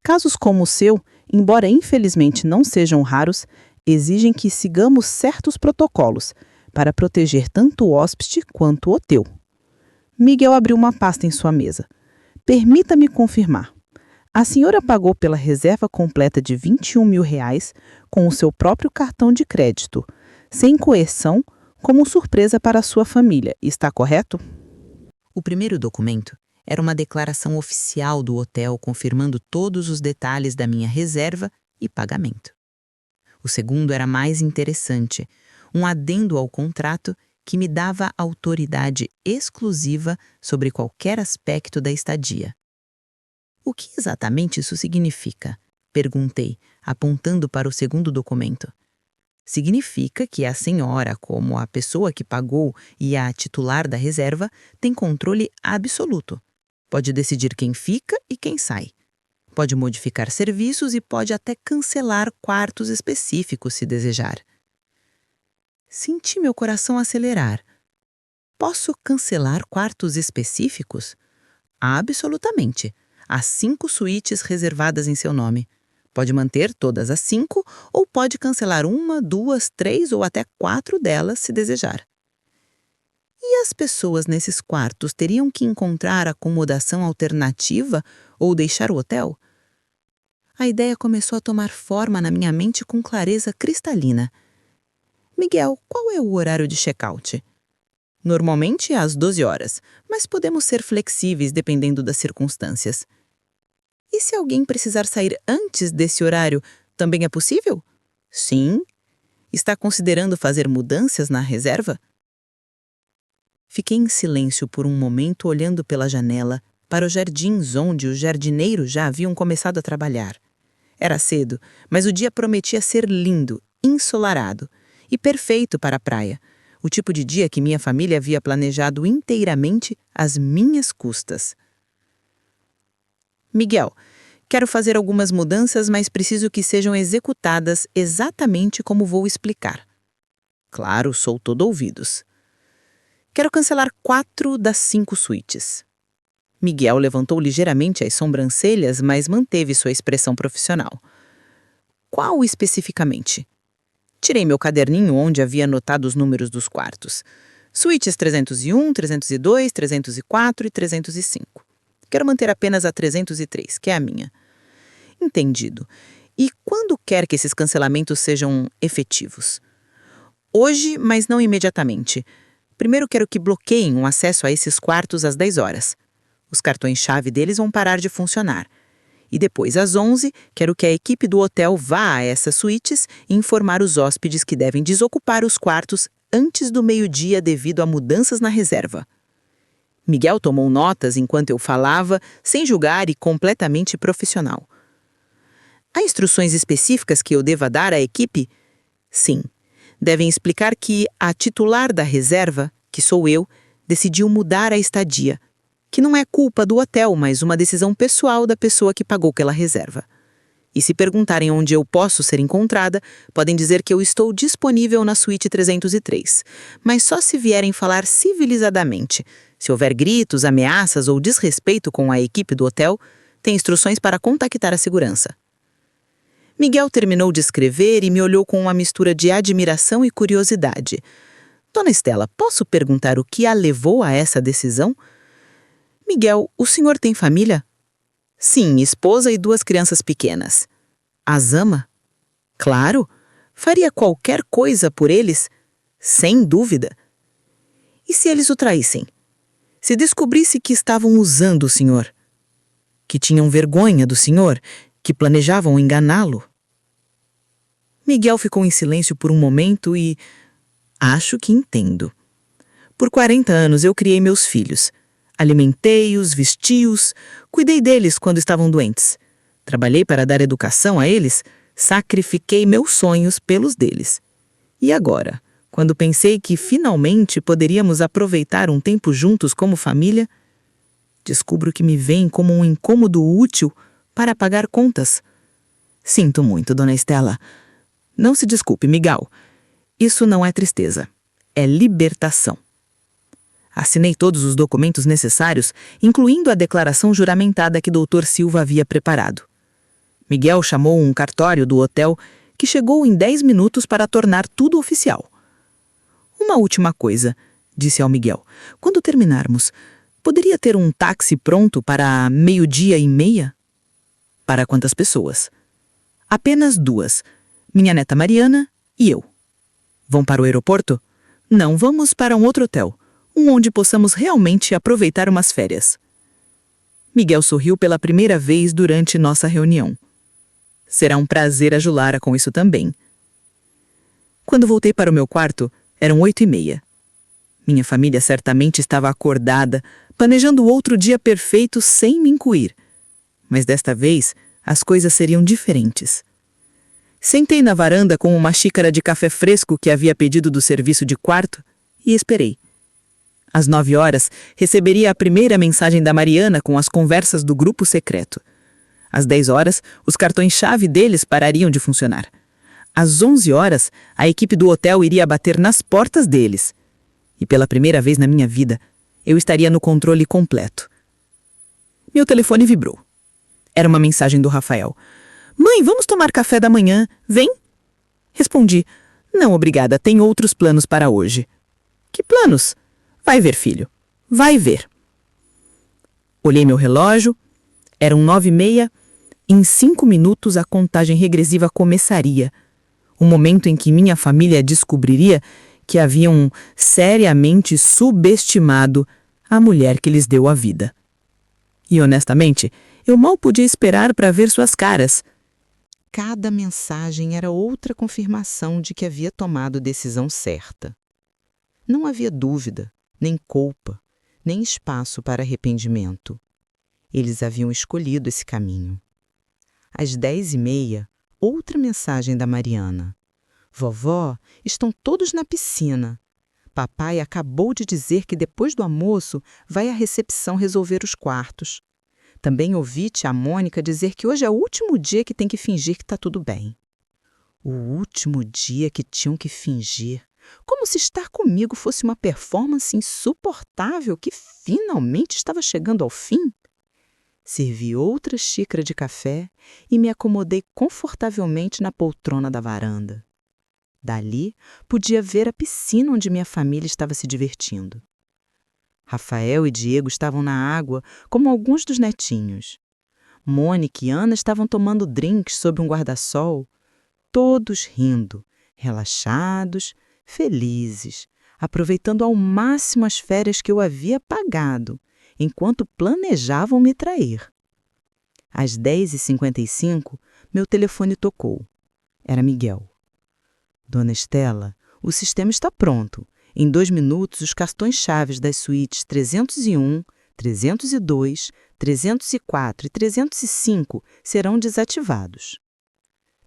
Casos como o seu, embora infelizmente não sejam raros, exigem que sigamos certos protocolos para proteger tanto o hóspede quanto o hotel. Miguel abriu uma pasta em sua mesa. Permita-me confirmar. A senhora pagou pela reserva completa de R$ 21.000 com o seu próprio cartão de crédito, sem coerção, como surpresa para a sua família. Está correto? O primeiro documento era uma declaração oficial do hotel confirmando todos os detalhes da minha reserva e pagamento. O segundo era mais interessante, um adendo ao contrato que me dava autoridade exclusiva sobre qualquer aspecto da estadia. O que exatamente isso significa? Perguntei, apontando para o segundo documento. Significa que a senhora, como a pessoa que pagou e a titular da reserva, tem controle absoluto. Pode decidir quem fica e quem sai. Pode modificar serviços e pode até cancelar quartos específicos se desejar. Senti meu coração acelerar. Posso cancelar quartos específicos? Absolutamente. Há 5 suítes reservadas em seu nome. Pode manter todas as 5 ou pode cancelar 1, 2, 3 ou até 4 delas se desejar. E as pessoas nesses quartos teriam que encontrar acomodação alternativa ou deixar o hotel? A ideia começou a tomar forma na minha mente com clareza cristalina. Miguel, qual é o horário de check-out? Normalmente é às 12 horas, mas podemos ser flexíveis dependendo das circunstâncias. E se alguém precisar sair antes desse horário, também é possível? Sim. Está considerando fazer mudanças na reserva? Fiquei em silêncio por um momento olhando pela janela para os jardins onde os jardineiros já haviam começado a trabalhar. Era cedo, mas o dia prometia ser lindo, ensolarado e perfeito para a praia, o tipo de dia que minha família havia planejado inteiramente às minhas custas. Miguel, quero fazer algumas mudanças, mas preciso que sejam executadas exatamente como vou explicar. Claro, sou todo ouvidos. Quero cancelar 4 das 5 suítes. Miguel levantou ligeiramente as sobrancelhas, mas manteve sua expressão profissional. Qual especificamente? Tirei meu caderninho onde havia anotado os números dos quartos. Suítes 301, 302, 304 e 305. Quero manter apenas a 303, que é a minha. Entendido. E quando quer que esses cancelamentos sejam efetivos? Hoje, mas não imediatamente. Primeiro quero que bloqueiem o acesso a esses quartos às 10 horas. Os cartões-chave deles vão parar de funcionar. E depois, às 11, quero que a equipe do hotel vá a essas suítes e informar os hóspedes que devem desocupar os quartos antes do meio-dia devido a mudanças na reserva. Miguel tomou notas enquanto eu falava, sem julgar e completamente profissional. Há instruções específicas que eu deva dar à equipe? Sim. Devem explicar que a titular da reserva, que sou eu, decidiu mudar a estadia, que não é culpa do hotel, mas uma decisão pessoal da pessoa que pagou pela reserva. E se perguntarem onde eu posso ser encontrada, podem dizer que eu estou disponível na suíte 303, mas só se vierem falar civilizadamente. Se houver gritos, ameaças ou desrespeito com a equipe do hotel, tem instruções para contactar a segurança. Miguel terminou de escrever e me olhou com uma mistura de admiração e curiosidade. Dona Estela, posso perguntar o que a levou a essa decisão? Miguel, o senhor tem família? Sim, esposa e 2 crianças pequenas. As ama? Claro. Faria qualquer coisa por eles? Sem dúvida. E se eles o traíssem? Se descobrisse que estavam usando o senhor? Que tinham vergonha do senhor? Que planejavam enganá-lo? Miguel ficou em silêncio por um momento e... Acho que entendo. Por 40 anos eu criei meus filhos. Alimentei-os, vesti-os, cuidei deles quando estavam doentes. Trabalhei para dar educação a eles, sacrifiquei meus sonhos pelos deles. E agora, quando pensei que finalmente poderíamos aproveitar um tempo juntos como família, descubro que me veem como um incômodo útil para pagar contas. Sinto muito, Dona Estela. Não se desculpe, Miguel. Isso não é tristeza, é libertação. Assinei todos os documentos necessários, incluindo a declaração juramentada que Dr. Silva havia preparado. Miguel chamou um cartório do hotel que chegou em 10 minutos para tornar tudo oficial. Uma última coisa, disse ao Miguel. Quando terminarmos, poderia ter um táxi pronto para 12:30? Para quantas pessoas? Apenas 2, minha neta Mariana e eu. Vão para o aeroporto? Não, vamos para um outro hotel, onde possamos realmente aproveitar umas férias. Miguel sorriu pela primeira vez durante nossa reunião. Será um prazer ajudá-la com isso também. Quando voltei para o meu quarto, eram 8h30. Minha família certamente estava acordada, planejando outro dia perfeito sem me incluir. Mas desta vez, as coisas seriam diferentes. Sentei na varanda com uma xícara de café fresco que havia pedido do serviço de quarto e esperei. Às 9h, receberia a primeira mensagem da Mariana com as conversas do grupo secreto. Às 10h, os cartões-chave deles parariam de funcionar. Às 11h, a equipe do hotel iria bater nas portas deles. E pela primeira vez na minha vida, eu estaria no controle completo. Meu telefone vibrou. Era uma mensagem do Rafael. Mãe, vamos tomar café da manhã, vem? Respondi, não, obrigada, tenho outros planos para hoje. Que planos? Vai ver, filho, vai ver. Olhei meu relógio, eram 9h30, em 5 minutos a contagem regressiva começaria. O momento em que minha família descobriria que haviam seriamente subestimado a mulher que lhes deu a vida. E honestamente, eu mal podia esperar para ver suas caras. Cada mensagem era outra confirmação de que havia tomado decisão certa. Não havia dúvida, nem culpa, nem espaço para arrependimento. Eles haviam escolhido esse caminho. Às 10h30, outra mensagem da Mariana. Vovó, estão todos na piscina. Papai acabou de dizer que depois do almoço vai à recepção resolver os quartos. Também ouvi tia Mônica dizer que hoje é o último dia que tem que fingir que está tudo bem. O último dia que tinham que fingir. Como se estar comigo fosse uma performance insuportável que finalmente estava chegando ao fim. Servi outra xícara de café e me acomodei confortavelmente na poltrona da varanda. Dali, podia ver a piscina onde minha família estava se divertindo. Rafael e Diego estavam na água, como alguns dos netinhos. Mônica e Ana estavam tomando drinks sob um guarda-sol, todos rindo, relaxados, felizes, aproveitando ao máximo as férias que eu havia pagado, enquanto planejavam me trair. Às 10h55, meu telefone tocou. Era Miguel. Dona Estela, o sistema está pronto. Em 2 minutos, os cartões-chaves das suítes 301, 302, 304 e 305 serão desativados.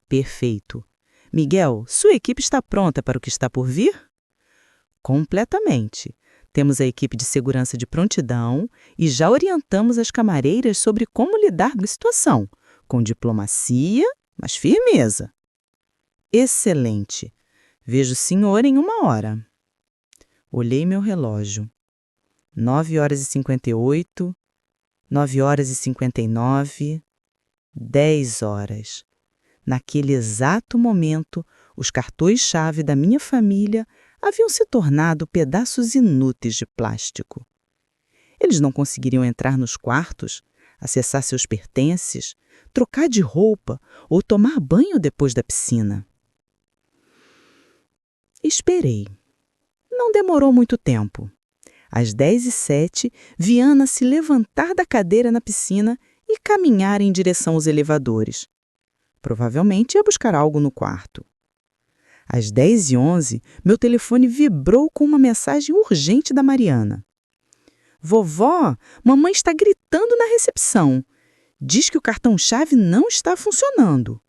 Perfeito. Miguel, sua equipe está pronta para o que está por vir? Completamente. Temos a equipe de segurança de prontidão e já orientamos as camareiras sobre como lidar com a situação, com diplomacia, mas firmeza. Excelente. Vejo o senhor em 1 hora. Olhei meu relógio. 9h58, 9h59, 10h. Naquele exato momento, os cartões-chave da minha família haviam se tornado pedaços inúteis de plástico. Eles não conseguiriam entrar nos quartos, acessar seus pertences, trocar de roupa ou tomar banho depois da piscina. Esperei. Não demorou muito tempo. Às 10h07, vi Ana se levantar da cadeira na piscina e caminhar em direção aos elevadores. Provavelmente ia buscar algo no quarto. Às 10h11, meu telefone vibrou com uma mensagem urgente da Mariana. Vovó, mamãe está gritando na recepção. Diz que o cartão-chave não está funcionando.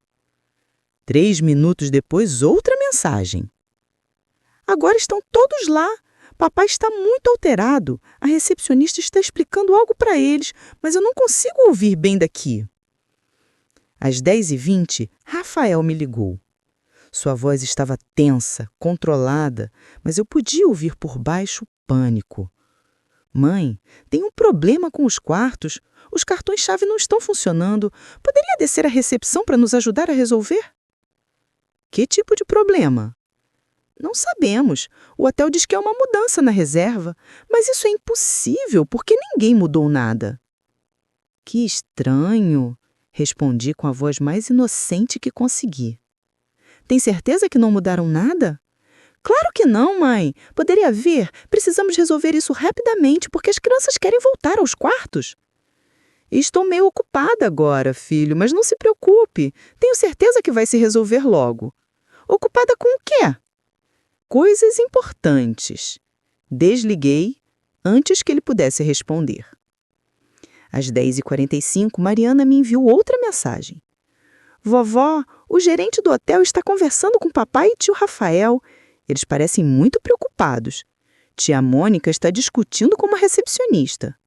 3 minutos depois, outra mensagem. Agora estão todos lá. Papai está muito alterado. A recepcionista está explicando algo para eles, mas eu não consigo ouvir bem daqui. Às 10h20, Rafael me ligou. Sua voz estava tensa, controlada, mas eu podia ouvir por baixo o pânico. Mãe, tem um problema com os quartos. Os cartões-chave não estão funcionando. Poderia descer à recepção para nos ajudar a resolver? Que tipo de problema? Não sabemos. O hotel diz que é uma mudança na reserva, mas isso é impossível porque ninguém mudou nada. Que estranho, respondi com a voz mais inocente que consegui. Tem certeza que não mudaram nada? Claro que não, mãe. Poderia ver. Precisamos resolver isso rapidamente porque as crianças querem voltar aos quartos. Estou meio ocupada agora, filho, mas não se preocupe. Tenho certeza que vai se resolver logo. Ocupada com o quê? Coisas importantes. Desliguei antes que ele pudesse responder. Às 10h45, Mariana me enviou outra mensagem. Vovó, o gerente do hotel está conversando com papai e tio Rafael. Eles parecem muito preocupados. Tia Mônica está discutindo com uma recepcionista.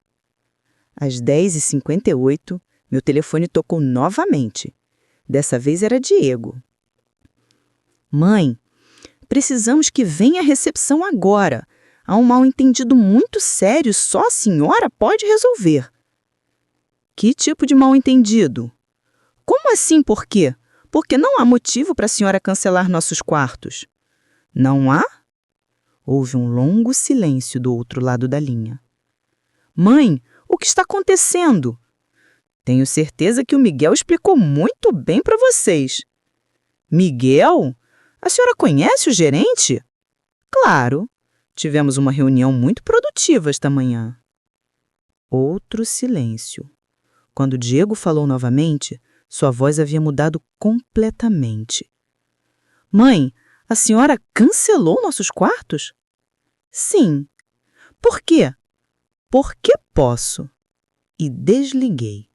Às 10h58, meu telefone tocou novamente. Dessa vez era Diego. Mãe, precisamos que venha à recepção agora. Há um mal-entendido muito sério, só a senhora pode resolver. Que tipo de mal-entendido? Como assim por quê? Porque não há motivo para a senhora cancelar nossos quartos. Não há? Houve um longo silêncio do outro lado da linha. Mãe, o que está acontecendo? Tenho certeza que o Miguel explicou muito bem para vocês. Miguel? A senhora conhece o gerente? Claro. Tivemos uma reunião muito produtiva esta manhã. Outro silêncio. Quando Diego falou novamente, sua voz havia mudado completamente. Mãe, a senhora cancelou nossos quartos? Sim. Por quê? Porque posso. E desliguei.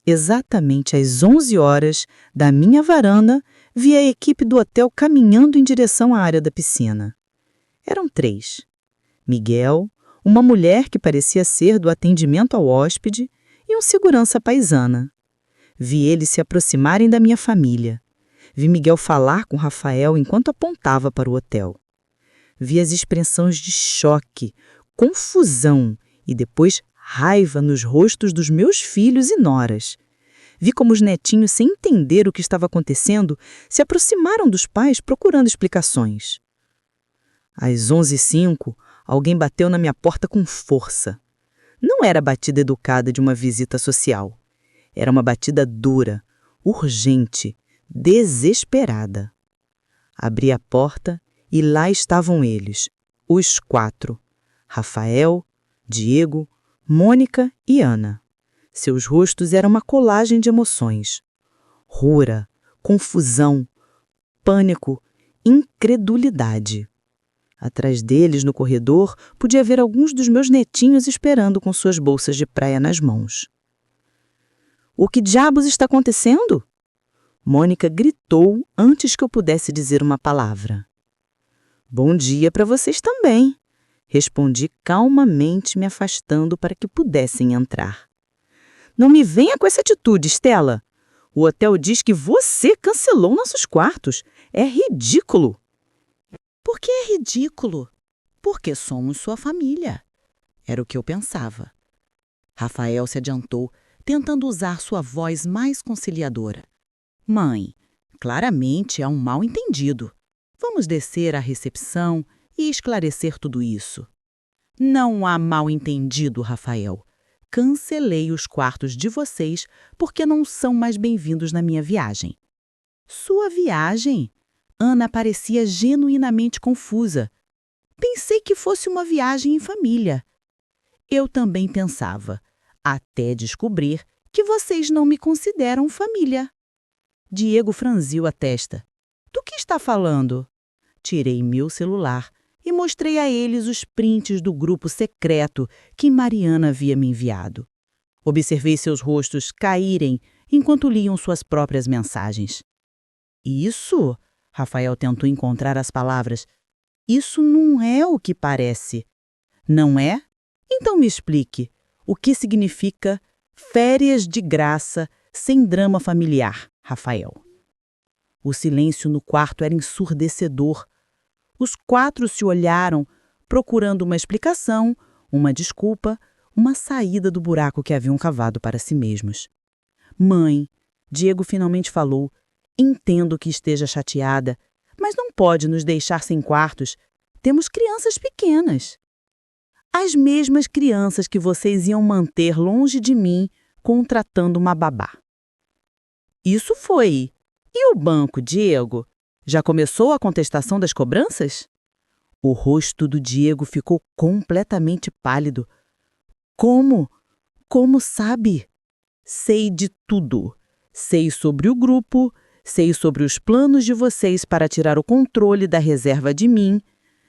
Exatamente às 11 horas, da minha varanda, vi a equipe do hotel caminhando em direção à área da piscina. Eram 3. Miguel, uma mulher que parecia ser do atendimento ao hóspede e um segurança paisana. Vi eles se aproximarem da minha família. Vi Miguel falar com Rafael enquanto apontava para o hotel. Vi as expressões de choque, confusão e depois raiva nos rostos dos meus filhos e noras. Vi como os netinhos, sem entender o que estava acontecendo, se aproximaram dos pais procurando explicações. Às 11h05, alguém bateu na minha porta com força. Não era a batida educada de uma visita social. Era uma batida dura, urgente, desesperada. Abri a porta e lá estavam eles, os 4. Rafael, Diego, Mônica e Ana. Seus rostos eram uma colagem de emoções. Rura, confusão, pânico, incredulidade. Atrás deles, no corredor, podia ver alguns dos meus netinhos esperando com suas bolsas de praia nas mãos. O que diabos está acontecendo? Mônica gritou antes que eu pudesse dizer uma palavra. Bom dia para vocês também, respondi calmamente, me afastando para que pudessem entrar. Não me venha com essa atitude, Stella. O hotel diz que você cancelou nossos quartos. É ridículo. Por que é ridículo? Porque somos sua família. Era o que eu pensava. Rafael se adiantou, tentando usar sua voz mais conciliadora. Mãe, claramente há um mal-entendido. Vamos descer à recepção e esclarecer tudo isso. Não há mal-entendido, Rafael. Cancelei os quartos de vocês porque não são mais bem-vindos na minha viagem. Sua viagem? Ana parecia genuinamente confusa. Pensei que fosse uma viagem em família. Eu também pensava, até descobrir que vocês não me consideram família. Diego franziu a testa. Do que está falando? Tirei meu celular e mostrei a eles os prints do grupo secreto que Mariana havia me enviado. Observei seus rostos caírem enquanto liam suas próprias mensagens. Isso? Rafael tentou encontrar as palavras. Isso não é o que parece. Não é? Então me explique. O que significa férias de graça sem drama familiar, Rafael? O silêncio no quarto era ensurdecedor. Os 4 se olharam, procurando uma explicação, uma desculpa, uma saída do buraco que haviam cavado para si mesmos. Mãe, Diego finalmente falou, entendo que esteja chateada, mas não pode nos deixar sem quartos. Temos crianças pequenas. As mesmas crianças que vocês iam manter longe de mim, contratando uma babá. Isso foi. E o banco, Diego? Já começou a contestação das cobranças? O rosto do Diego ficou completamente pálido. Como? Como sabe? Sei de tudo. Sei sobre o grupo, sei sobre os planos de vocês para tirar o controle da reserva de mim,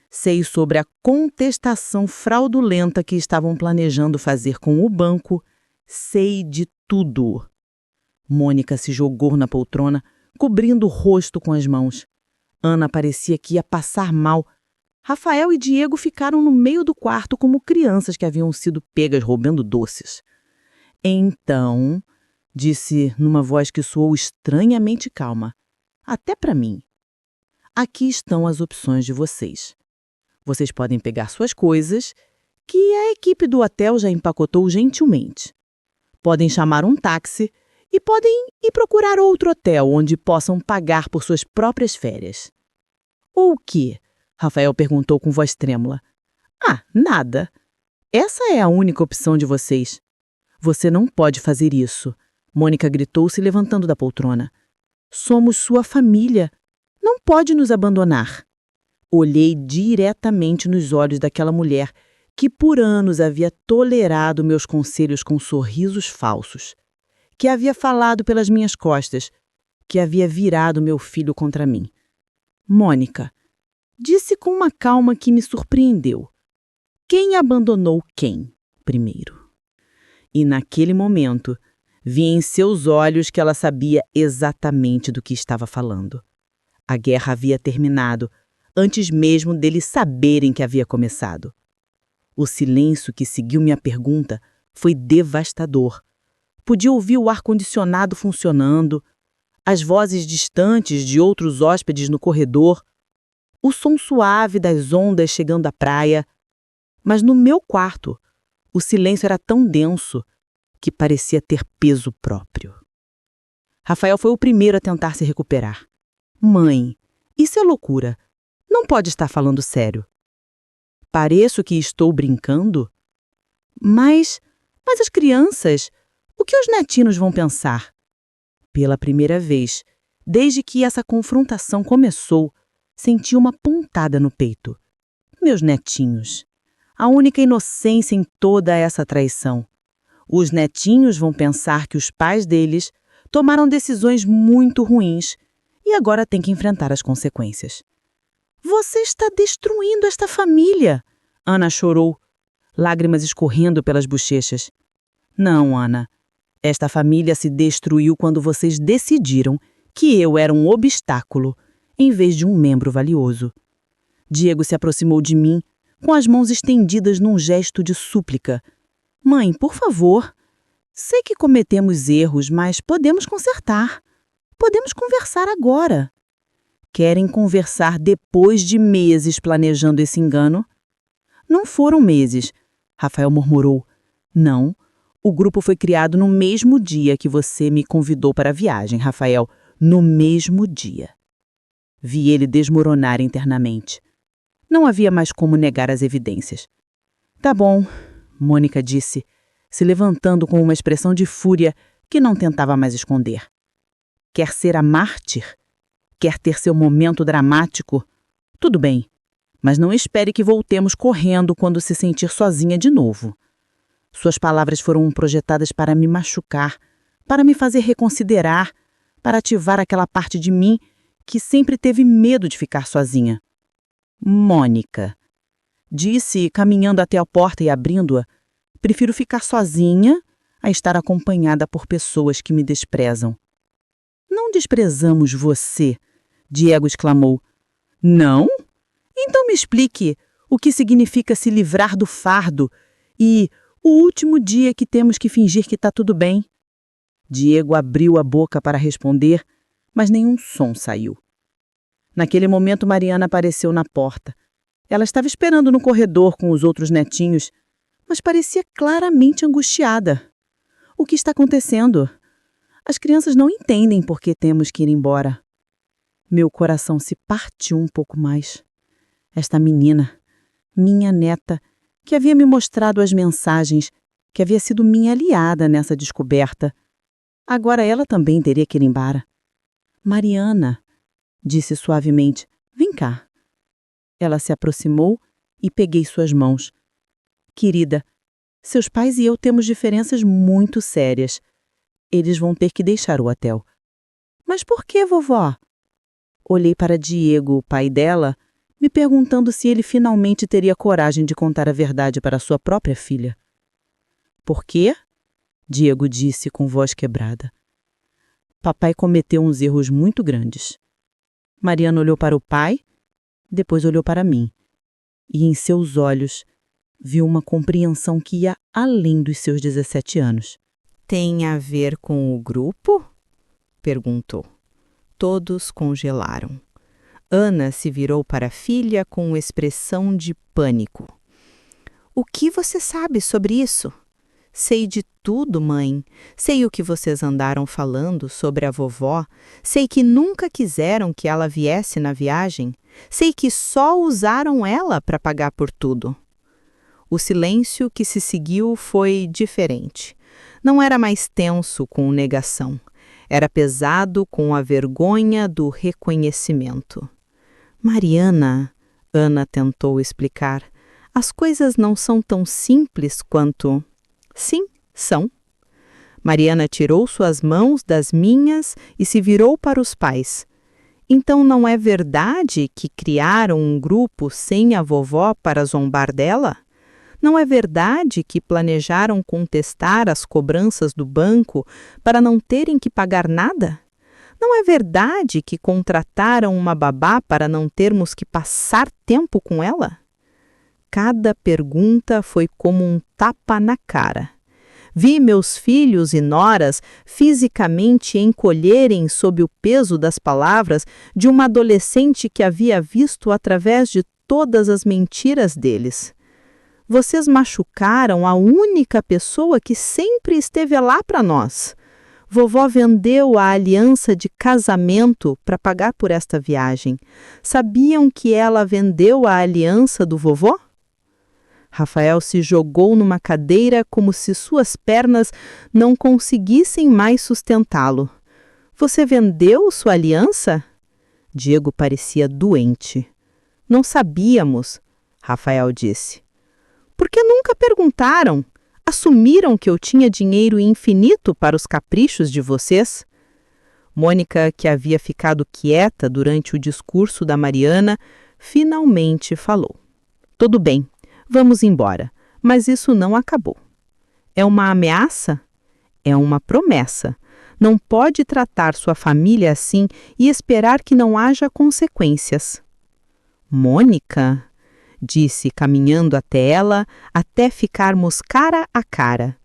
sei sobre a contestação fraudulenta que estavam planejando fazer com o banco, sei de tudo. Mônica se jogou na poltrona, cobrindo o rosto com as mãos. Ana parecia que ia passar mal. Rafael e Diego ficaram no meio do quarto como crianças que haviam sido pegas roubando doces. Então, disse numa voz que soou estranhamente calma, até para mim. Aqui estão as opções de vocês. Vocês podem pegar suas coisas, que a equipe do hotel já empacotou gentilmente. Podem chamar um táxi e podem ir procurar outro hotel onde possam pagar por suas próprias férias. Ou o quê? Rafael perguntou com voz trêmula. Ah, nada. Essa é a única opção de vocês. Você não pode fazer isso. Mônica gritou, se levantando da poltrona. Somos sua família. Não pode nos abandonar. Olhei diretamente nos olhos daquela mulher que por anos havia tolerado meus conselhos com sorrisos falsos, que havia falado pelas minhas costas, que havia virado meu filho contra mim. Mônica, disse com uma calma que me surpreendeu. Quem abandonou quem primeiro? E naquele momento, vi em seus olhos que ela sabia exatamente do que estava falando. A guerra havia terminado, antes mesmo deles saberem que havia começado. O silêncio que seguiu minha pergunta foi devastador. Podia ouvir o ar-condicionado funcionando, as vozes distantes de outros hóspedes no corredor, o som suave das ondas chegando à praia. Mas no meu quarto, o silêncio era tão denso que parecia ter peso próprio. Rafael foi o primeiro a tentar se recuperar. Mãe, isso é loucura. Não pode estar falando sério. Pareço que estou brincando? Mas as crianças, o que os netinos vão pensar? Pela primeira vez, desde que essa confrontação começou, senti uma pontada no peito. Meus netinhos, a única inocência em toda essa traição. Os netinhos vão pensar que os pais deles tomaram decisões muito ruins e agora têm que enfrentar as consequências. Você está destruindo esta família, Ana chorou, lágrimas escorrendo pelas bochechas. Não, Ana. Esta família se destruiu quando vocês decidiram que eu era um obstáculo em vez de um membro valioso. Diego se aproximou de mim, com as mãos estendidas num gesto de súplica. Mãe, por favor. Sei que cometemos erros, mas podemos consertar. Podemos conversar agora. Querem conversar depois de meses planejando esse engano? Não foram meses, Rafael murmurou. Não, o grupo foi criado no mesmo dia que você me convidou para a viagem, Rafael. No mesmo dia. Vi ele desmoronar internamente. Não havia mais como negar as evidências. Tá bom, Mônica disse, se levantando com uma expressão de fúria que não tentava mais esconder. Quer ser a mártir? Quer ter seu momento dramático? Tudo bem, mas não espere que voltemos correndo quando se sentir sozinha de novo. Suas palavras foram projetadas para me machucar, para me fazer reconsiderar, para ativar aquela parte de mim que sempre teve medo de ficar sozinha. Mônica, disse, caminhando até a porta e abrindo-a, prefiro ficar sozinha a estar acompanhada por pessoas que me desprezam. Não desprezamos você, Diego exclamou. Não? Então me explique o que significa se livrar do fardo e o último dia que temos que fingir que está tudo bem. Diego abriu a boca para responder, mas nenhum som saiu. Naquele momento, Mariana apareceu na porta. Ela estava esperando no corredor com os outros netinhos, mas parecia claramente angustiada. O que está acontecendo? As crianças não entendem por que temos que ir embora. Meu coração se partiu um pouco mais. Esta menina, minha neta, que havia me mostrado as mensagens, que havia sido minha aliada nessa descoberta, agora ela também teria que ir embora. Mariana, disse suavemente, vem cá. Ela se aproximou e peguei suas mãos. Querida, Seus pais e eu temos diferenças muito sérias. Eles vão ter que deixar o hotel. Mas por que, vovó? Olhei para Diego, o pai dela, me perguntando se ele finalmente teria coragem de contar a verdade para sua própria filha. Por quê? Diego disse com voz quebrada. Papai cometeu uns erros muito grandes. Mariana olhou para o pai, depois olhou para mim. E em seus olhos viu uma compreensão que ia além dos seus 17 anos. Tem a ver com o grupo? Perguntou. Todos congelaram. Ana se virou para a filha com expressão de pânico. O que você sabe sobre isso? Sei de tudo, mãe. Sei o que vocês andaram falando sobre a vovó. Sei que nunca quiseram que ela viesse na viagem. Sei que só usaram ela para pagar por tudo. O silêncio que se seguiu foi diferente. Não era mais tenso com negação. Era pesado com a vergonha do reconhecimento. Mariana, Ana tentou explicar, as coisas não são tão simples quanto... Sim, são. Mariana tirou suas mãos das minhas e se virou para os pais. Então não é verdade que criaram um grupo sem a vovó para zombar dela? Não é verdade que planejaram contestar as cobranças do banco para não terem que pagar nada? Não é verdade que contrataram uma babá para não termos que passar tempo com ela? Cada pergunta foi como um tapa na cara. Vi meus filhos e noras fisicamente encolherem sob o peso das palavras de uma adolescente que havia visto através de todas as mentiras deles. Vocês machucaram a única pessoa que sempre esteve lá para nós. Vovó vendeu a aliança de casamento para pagar por esta viagem. Sabiam que ela vendeu a aliança do vovô? Rafael se jogou numa cadeira como se suas pernas não conseguissem mais sustentá-lo. Você vendeu sua aliança? Diego parecia doente. Não sabíamos, Rafael disse. Por que nunca perguntaram? Assumiram que eu tinha dinheiro infinito para os caprichos de vocês? Mônica, que havia ficado quieta durante o discurso da Mariana, finalmente falou. Tudo bem, vamos embora, mas isso não acabou. É uma ameaça? É uma promessa. Não pode tratar sua família assim e esperar que não haja consequências. Mônica, disse, caminhando até ela, até ficarmos cara a cara.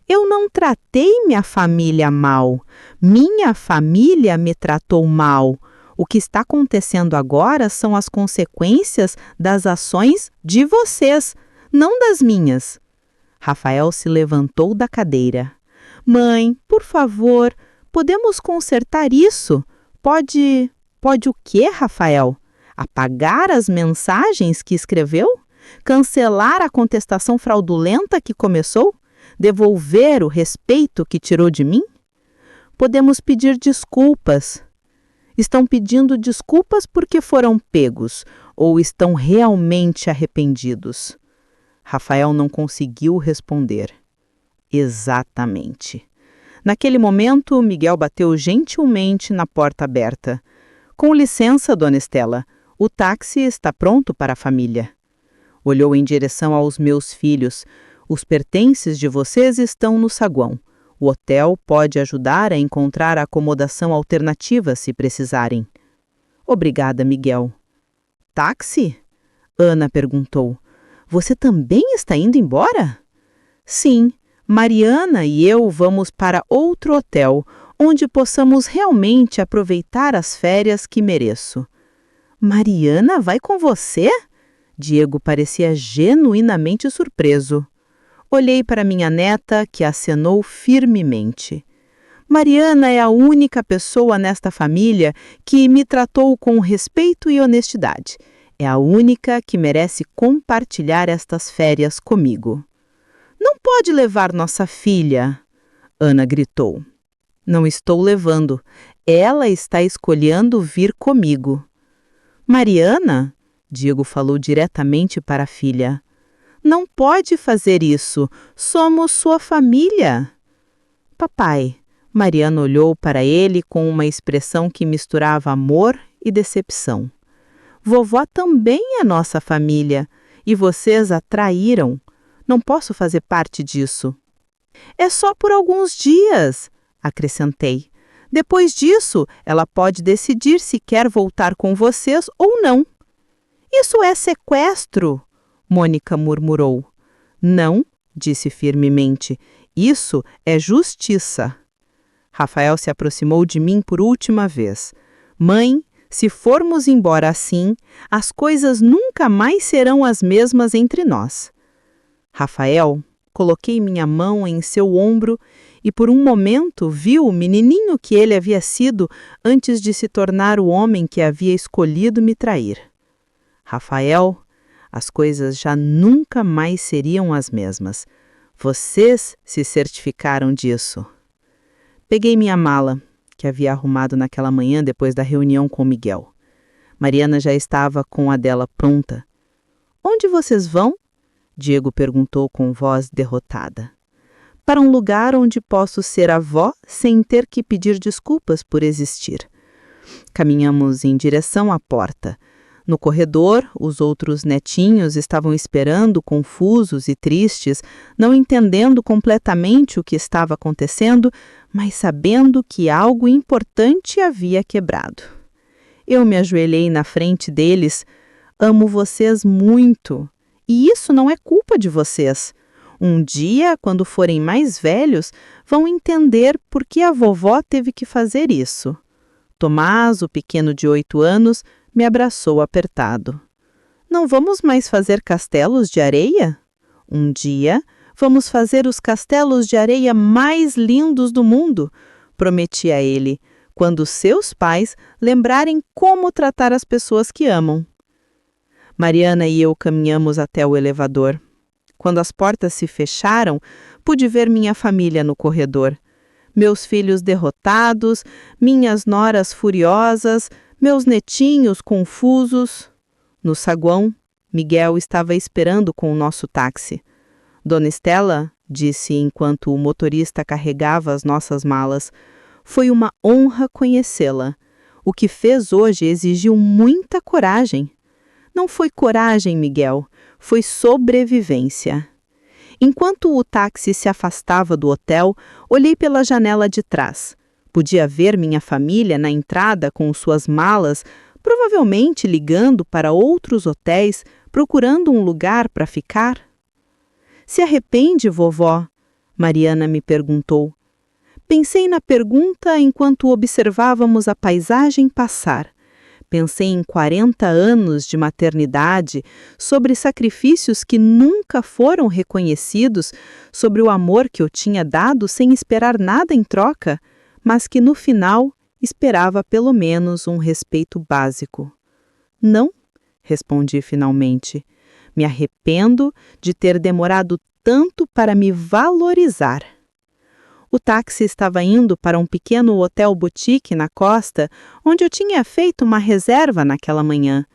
Eu não tratei minha família mal. Minha família me tratou mal. O que está acontecendo agora são as consequências das ações de vocês, não das minhas. Rafael se levantou da cadeira. Mãe, por favor, podemos consertar isso? Pode o quê, Rafael? Apagar as mensagens que escreveu? Cancelar a contestação fraudulenta que começou? Devolver o respeito que tirou de mim? Podemos pedir desculpas. Estão pedindo desculpas porque foram pegos ou estão realmente arrependidos? Rafael não conseguiu responder. Exatamente. Naquele momento, Miguel bateu gentilmente na porta aberta. Com licença, dona Estela. O táxi está pronto para a família. Olhou em direção aos meus filhos. Os pertences de vocês estão no saguão. O hotel pode ajudar a encontrar acomodação alternativa se precisarem. Obrigada, Miguel. Táxi? Ana perguntou. Você também está indo embora? Sim, Mariana e eu vamos para outro hotel, onde possamos realmente aproveitar as férias que mereço. Mariana vai com você? Diego parecia genuinamente surpreso. Olhei para minha neta, que acenou firmemente. Mariana é a única pessoa nesta família que me tratou com respeito e honestidade. É a única que merece compartilhar estas férias comigo. Não pode levar nossa filha, Ana gritou. Não estou levando. Ela está escolhendo vir comigo. Mariana? Diego falou diretamente para a filha. Não pode fazer isso. Somos sua família. Papai, Mariana olhou para ele com uma expressão que misturava amor e decepção. Vovó também é nossa família e vocês a traíram. Não posso fazer parte disso. É só por alguns dias, acrescentei. Depois disso, ela pode decidir se quer voltar com vocês ou não. Isso é sequestro, Mônica murmurou. Não, disse firmemente. Isso é justiça. Rafael se aproximou de mim por última vez. Mãe, se formos embora assim, as coisas nunca mais serão as mesmas entre nós. Rafael, coloquei minha mão em seu ombro e por um momento viu o menininho que ele havia sido antes de se tornar o homem que havia escolhido me trair. Rafael, as coisas já nunca mais seriam as mesmas. Vocês se certificaram disso. Peguei minha mala, que havia arrumado naquela manhã depois da reunião com Miguel. Mariana já estava com a dela pronta. Onde vocês vão? Diego perguntou com voz derrotada. Para um lugar onde posso ser avó sem ter que pedir desculpas por existir. Caminhamos em direção à porta. No corredor, os outros netinhos estavam esperando, confusos e tristes, não entendendo completamente o que estava acontecendo, mas sabendo que algo importante havia quebrado. Eu me ajoelhei na frente deles. Amo vocês muito. E isso não é culpa de vocês. Um dia, quando forem mais velhos, vão entender por que a vovó teve que fazer isso. Tomás, o pequeno de 8 anos, me abraçou apertado. Não vamos mais fazer castelos de areia? Um dia, vamos fazer os castelos de areia mais lindos do mundo, prometi a ele, quando seus pais lembrarem como tratar as pessoas que amam. Mariana e eu caminhamos até o elevador. Quando as portas se fecharam, pude ver minha família no corredor. Meus filhos derrotados, minhas noras furiosas, meus netinhos confusos. No saguão, Miguel estava esperando com o nosso táxi. Dona Estela, disse enquanto o motorista carregava as nossas malas, foi uma honra conhecê-la. O que fez hoje exigiu muita coragem. Não foi coragem, Miguel, foi sobrevivência. Enquanto o táxi se afastava do hotel, olhei pela janela de trás. Podia ver minha família na entrada com suas malas, provavelmente ligando para outros hotéis, procurando um lugar para ficar. Se arrepende, vovó? Mariana me perguntou. Pensei na pergunta enquanto observávamos a paisagem passar. Pensei em 40 anos de maternidade, sobre sacrifícios que nunca foram reconhecidos, sobre o amor que eu tinha dado sem esperar nada em troca, mas que no final esperava pelo menos um respeito básico. Não, respondi finalmente. Me arrependo de ter demorado tanto para me valorizar. O táxi estava indo para um pequeno hotel boutique na costa, onde eu tinha feito uma reserva naquela manhã.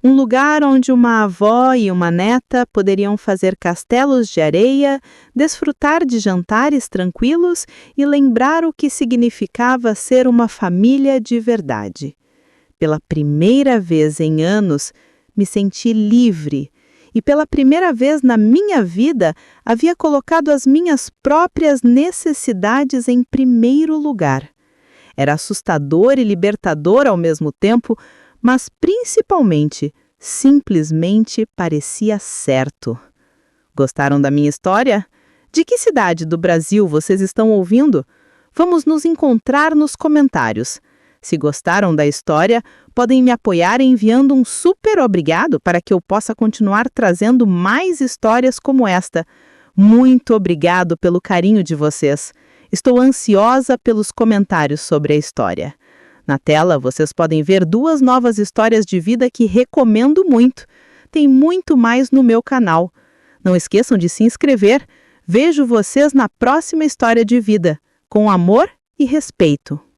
Um lugar onde uma avó e uma neta poderiam fazer castelos de areia, desfrutar de jantares tranquilos e lembrar o que significava ser uma família de verdade. Pela primeira vez em anos, me senti livre. E pela primeira vez na minha vida, havia colocado as minhas próprias necessidades em primeiro lugar. Era assustador e libertador ao mesmo tempo, mas principalmente, simplesmente parecia certo. Gostaram da minha história? De que cidade do Brasil vocês estão ouvindo? Vamos nos encontrar nos comentários. Se gostaram da história, podem me apoiar enviando um super obrigado para que eu possa continuar trazendo mais histórias como esta. Muito obrigado pelo carinho de vocês. Estou ansiosa pelos comentários sobre a história. Na tela, vocês podem ver 2 novas histórias de vida que recomendo muito. Tem muito mais no meu canal. Não esqueçam de se inscrever. Vejo vocês na próxima história de vida, com amor e respeito.